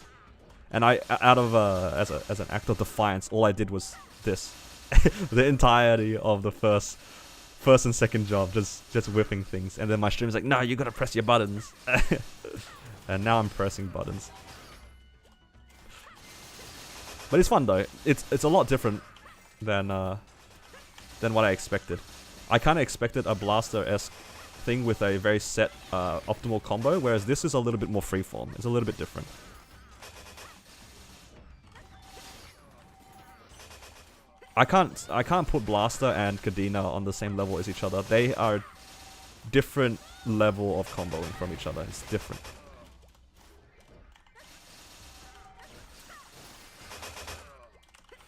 And I, out of as an act of defiance, all I did was this. The entirety of the first and second job, just whipping things. And then my stream's like, no, you gotta press your buttons. And now I'm pressing buttons. But it's fun though. It's a lot different than what I expected. I kind of expected a blaster-esque thing with a very set optimal combo, whereas this is a little bit more freeform. It's a little bit different. I can't put Blaster and Cadena on the same level as each other. They are different level of comboing from each other. It's different.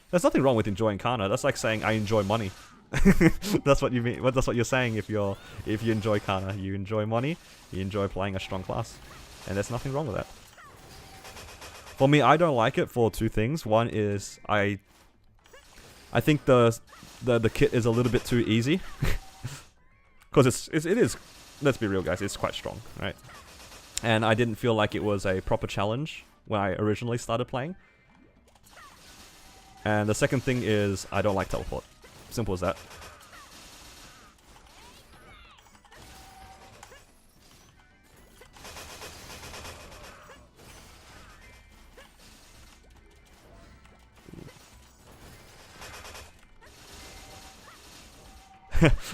There's nothing wrong with enjoying Kana. That's like saying I enjoy money. That's what you mean. That's what you're saying if you enjoy Kana. You enjoy money. You enjoy playing a strong class, and there's nothing wrong with that. For me, I don't like it for two things. One is I think the kit is a little bit too easy, because it is, let's be real guys, it's quite strong, right? And I didn't feel like it was a proper challenge when I originally started playing. And the second thing is I don't like teleport. Simple as that.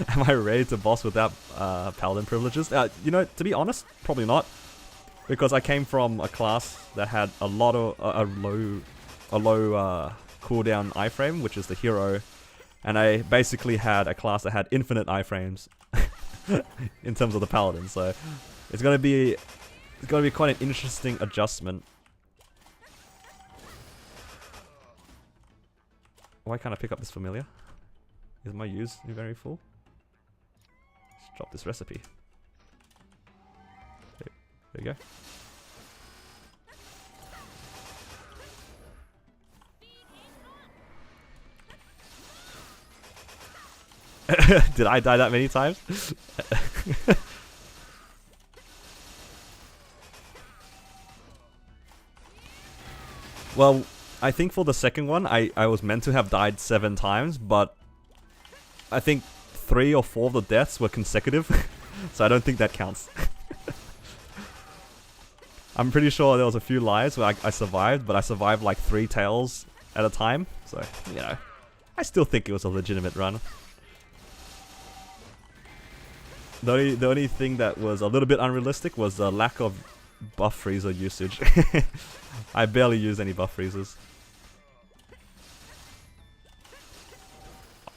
Am I ready to boss without Paladin privileges? You know, to be honest, probably not, because I came from a class that had a lot of a low cooldown iframe, which is the hero, and I basically had a class that had infinite iframes in terms of the Paladin. So it's gonna be quite an interesting adjustment. Why can't I pick up this familiar? Is my use very full? Let's drop this recipe. There you go. Did I die that many times? Well, I think for the second one, I was meant to have died 7 times, but I think 3 or 4 of the deaths were consecutive, so I don't think that counts. I'm pretty sure there was a few lives where I survived, but I survived like 3 tails at a time, so, you know, I still think it was a legitimate run. The only thing that was a little bit unrealistic was the lack of buff freezer usage. I barely use any buff freezers.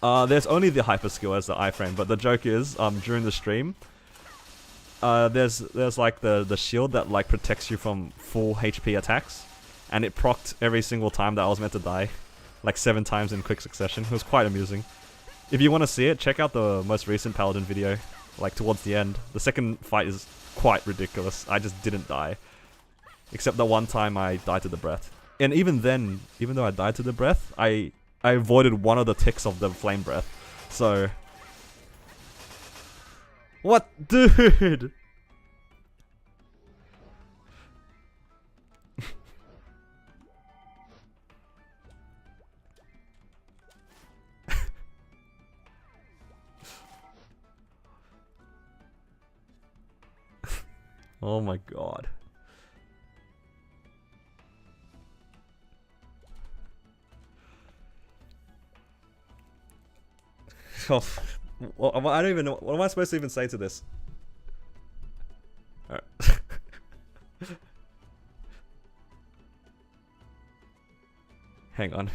There's only the hyper skill as the iframe, but the joke is, during the stream, there's like the shield that like protects you from full HP attacks, and it procced every single time that I was meant to die, like 7 times in quick succession. It was quite amusing. If you want to see it, check out the most recent Paladin video, like towards the end. The second fight is quite ridiculous. I just didn't die. Except the one time I died to the breath. And even then, even though I died to the breath, I avoided one of the ticks of the flame breath. So... What? Dude! Oh my god. Oh, well, I don't even know. What am I supposed to even say to this? Alright. Hang on.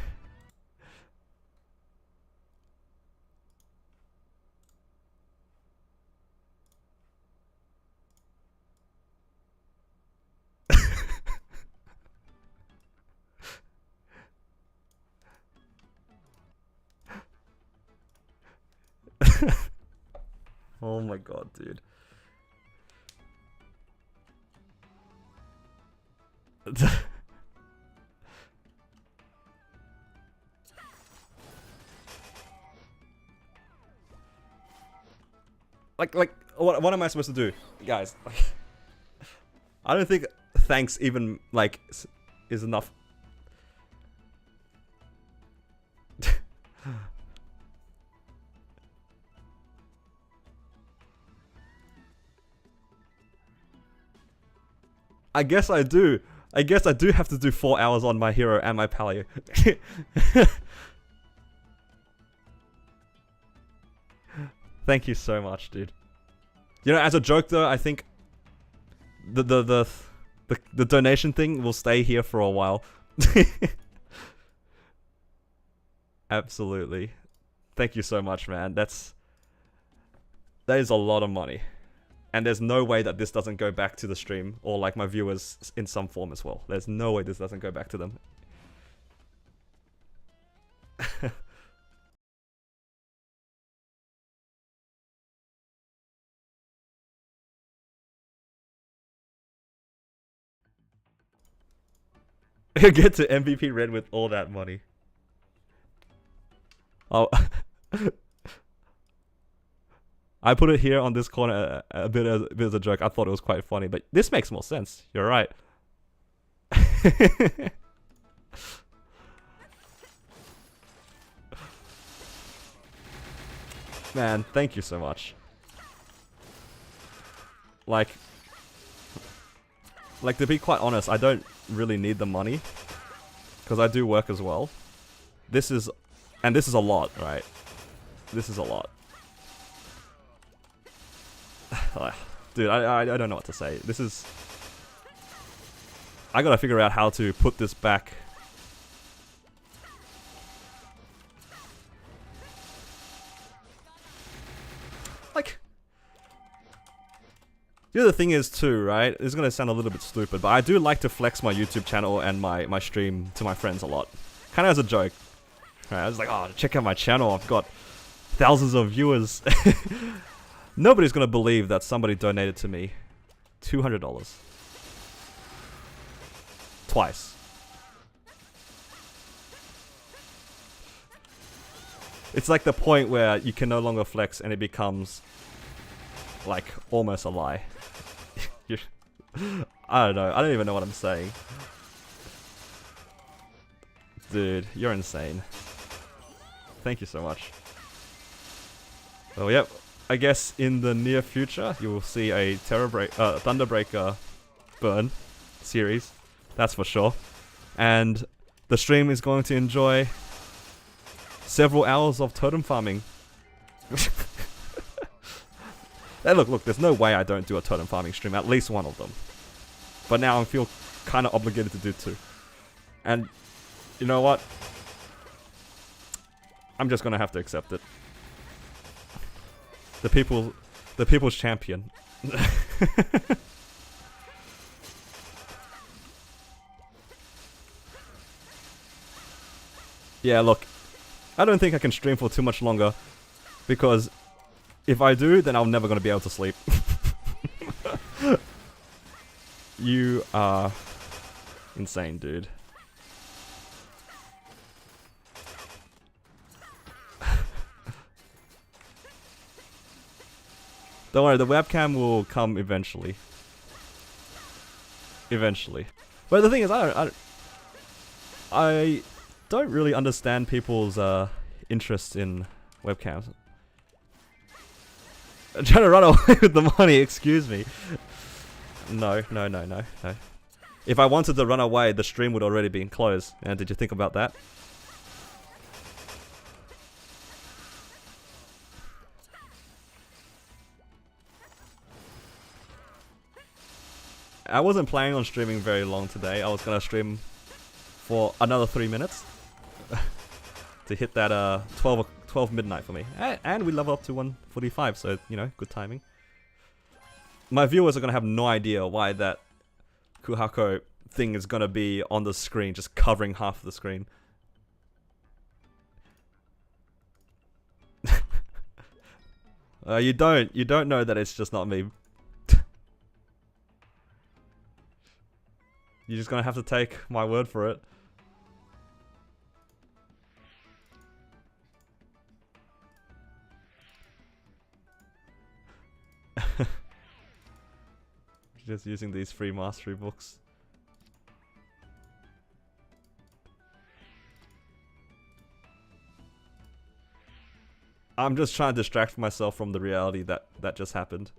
Oh my god, dude. like, what am I supposed to do? Guys, I don't think thanks even, like, is enough. I guess I do. I guess I do have to do 4 hours on my hero and my paleo. Thank you so much, dude. You know, as a joke though, I think the donation thing will stay here for a while. Absolutely. Thank you so much, man. That is a lot of money. And there's no way that this doesn't go back to the stream, or like my viewers in some form as well. There's no way this doesn't go back to them. Get to MVP Red with all that money. Oh. I put it here on this corner a bit as a joke. I thought it was quite funny, but this makes more sense. You're right. Man, thank you so much. Like to be quite honest, I don't really need the money, because I do work as well. This is a lot, right? This is a lot. Dude, I don't know what to say. This is... I gotta figure out how to put this back. Like... The other thing is too, right? It's gonna sound a little bit stupid, but I do like to flex my YouTube channel and my stream to my friends a lot. Kinda as a joke. Right, I was like, oh, check out my channel. I've got thousands of viewers. Nobody's gonna believe that somebody donated to me $200. Twice. It's like the point where you can no longer flex and it becomes like almost a lie. I don't know. I don't even know what I'm saying. Dude, you're insane. Thank you so much. So yep, I guess in the near future you will see a Thunderbreaker burn series. That's for sure. And the stream is going to enjoy several hours of totem farming. Hey, look, there's no way I don't do a totem farming stream, at least one of them. But now I feel kind of obligated to do two. And you know what? I'm just gonna have to accept it. The people's champion. Yeah, look, I don't think I can stream for too much longer, because if I do, then I'm never gonna be able to sleep. You are insane, dude. Don't worry, the webcam will come eventually. Eventually. But the thing is, I don't really understand people's interest in webcams. I'm trying to run away with the money, excuse me. No. If I wanted to run away, the stream would already be closed. And did you think about that? I wasn't planning on streaming very long today. I was gonna stream for another 3 minutes to hit that 12 midnight for me. And we level up to 145, so you know, good timing. My viewers are gonna have no idea why that Kuhako thing is gonna be on the screen, just covering half of the screen. You don't know that it's just not me. You're just gonna have to take my word for it. Just using these free mastery books. I'm just trying to distract myself from the reality that just happened.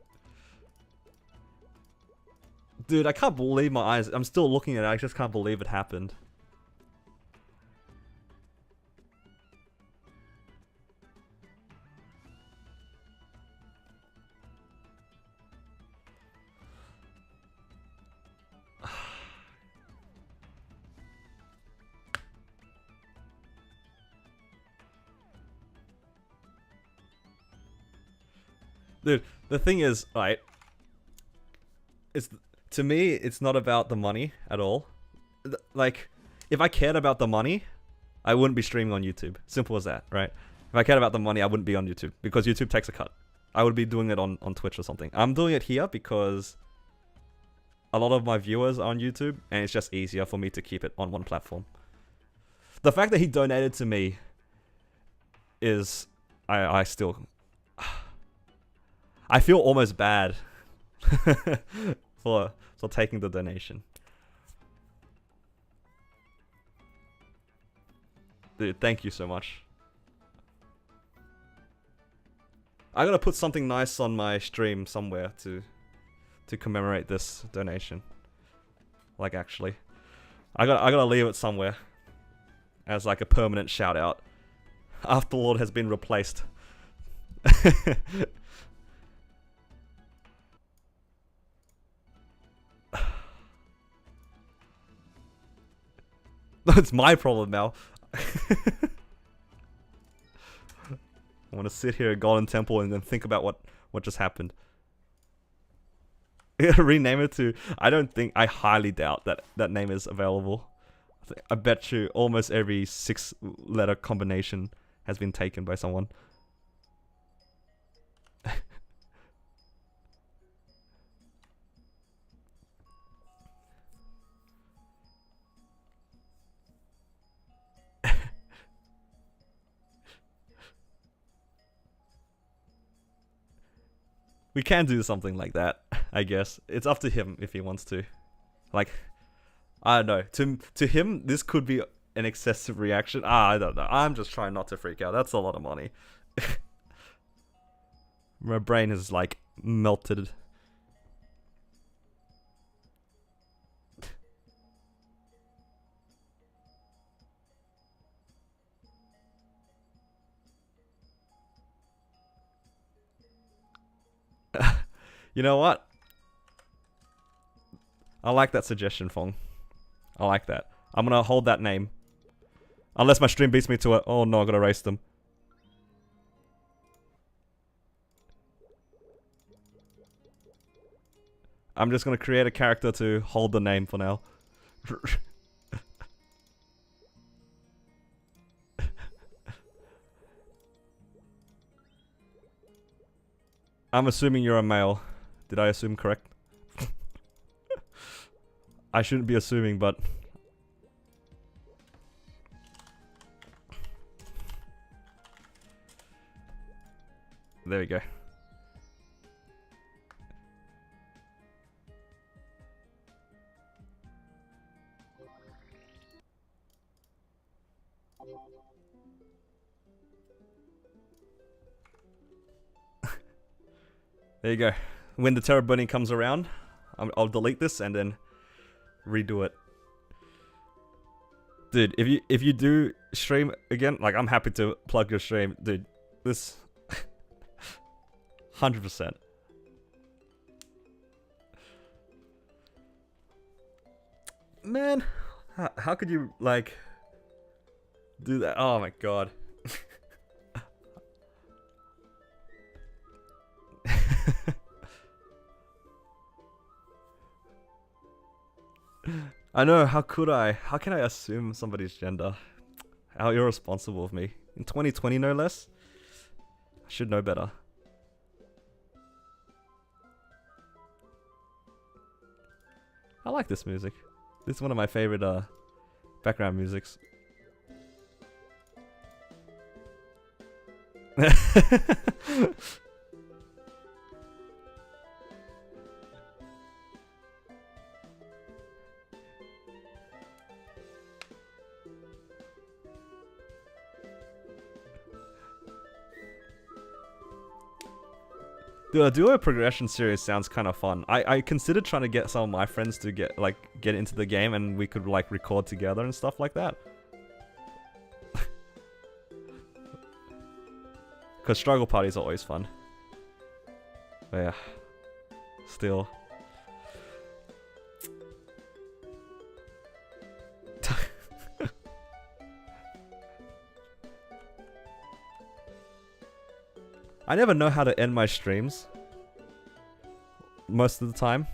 Dude, I can't believe my eyes. I'm still looking at it. I just can't believe it happened. Dude, the thing is, right, to me, it's not about the money at all. Like, if I cared about the money, I wouldn't be streaming on YouTube. Simple as that, right? If I cared about the money, I wouldn't be on YouTube, because YouTube takes a cut. I would be doing it on Twitch or something. I'm doing it here because a lot of my viewers are on YouTube, and it's just easier for me to keep it on one platform. The fact that he donated to me is... I still... I feel almost bad for taking the donation. Dude, thank you so much. I'm gonna put something nice on my stream somewhere to commemorate this donation. Like, actually, I gotta leave it somewhere as like a permanent shout out. Afterlord has been replaced. It's my problem now. I want to sit here at Golden Temple and then think about what just happened. Rename it to... I highly doubt that name is available. I bet you almost every 6-letter combination has been taken by someone. we can do something like that, I guess. It's up to him if he wants to. Like, I don't know. To him, this could be an excessive reaction. I don't know. I'm just trying not to freak out. That's a lot of money. My brain is like melted. You know what? I like that suggestion, Fong. I like that. I'm gonna hold that name. Unless my stream beats me to it. Oh no, I gotta erase them. I'm just gonna create a character to hold the name for now. I'm assuming you're a male. Did I assume correct? I shouldn't be assuming, but... There we go. There you go. When the Terror Burning comes around, I'll delete this and then redo it. Dude, if you do stream again, like I'm happy to plug your stream, dude. This 100%. Man, how could you like do that? Oh my god. I know, how could I? How can I assume somebody's gender? How irresponsible of me. In 2020, no less? I should know better. I like this music. This is one of my favorite background musics. Dude, a duo progression series sounds kind of fun. I considered trying to get some of my friends to get into the game and we could like record together and stuff like that. Because struggle parties are always fun. But yeah. Still. I never know how to end my streams. Most of the time.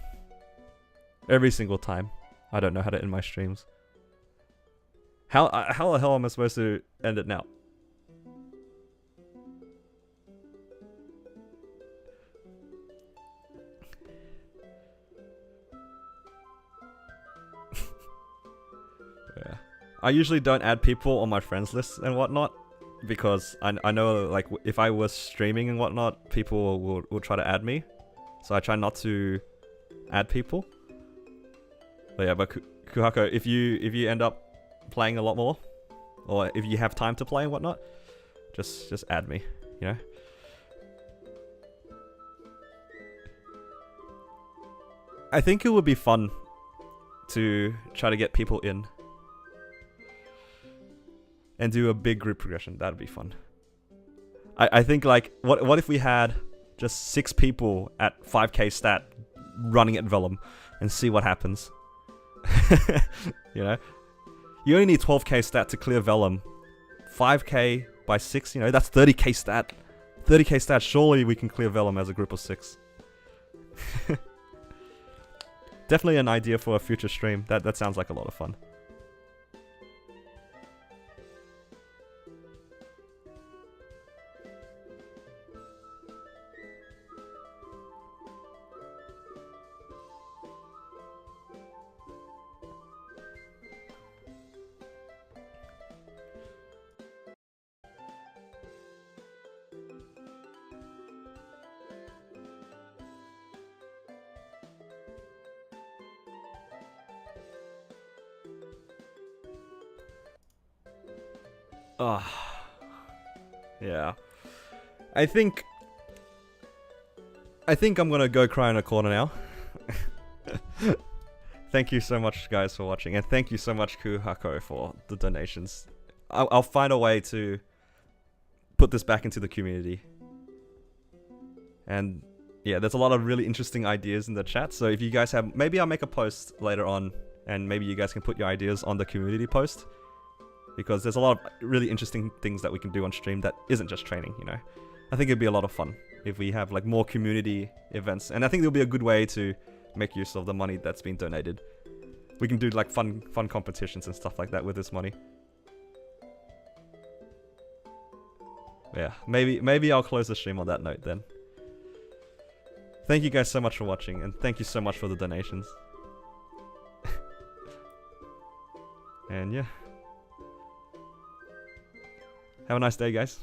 Every single time. I don't know how to end my streams. How the hell am I supposed to end it now? Yeah. I usually don't add people on my friends list and whatnot. Because I know, like, if I was streaming and whatnot, people will try to add me. So I try not to add people. But yeah, but Kuhako, if you end up playing a lot more, or if you have time to play and whatnot, just add me, you know? I think it would be fun to try to get people in. And do a big group progression. That'd be fun. I think like what if we had just 6 people at 5k stat running at Vellum and see what happens. You know? You only need 12k stat to clear Vellum. 5k by 6, you know, that's 30k stat. 30k stat, surely we can clear Vellum as a group of 6. Definitely an idea for a future stream. That sounds like a lot of fun. Yeah. I think I'm gonna go cry in a corner now. Thank you so much, guys, for watching, and thank you so much, Kuhako, for the donations. I'll find a way to put this back into the community. And yeah, there's a lot of really interesting ideas in the chat, so if you guys have, maybe I'll make a post later on, and maybe you guys can put your ideas on the community post, because there's a lot of really interesting things that we can do on stream that isn't just training, you know. I think it'd be a lot of fun if we have like more community events, and I think it'll be a good way to make use of the money that's been donated. We can do like fun competitions and stuff like that with this money. Yeah, maybe I'll close the stream on that note then. Thank you guys so much for watching, and thank you so much for the donations. And yeah. Have a nice day, guys.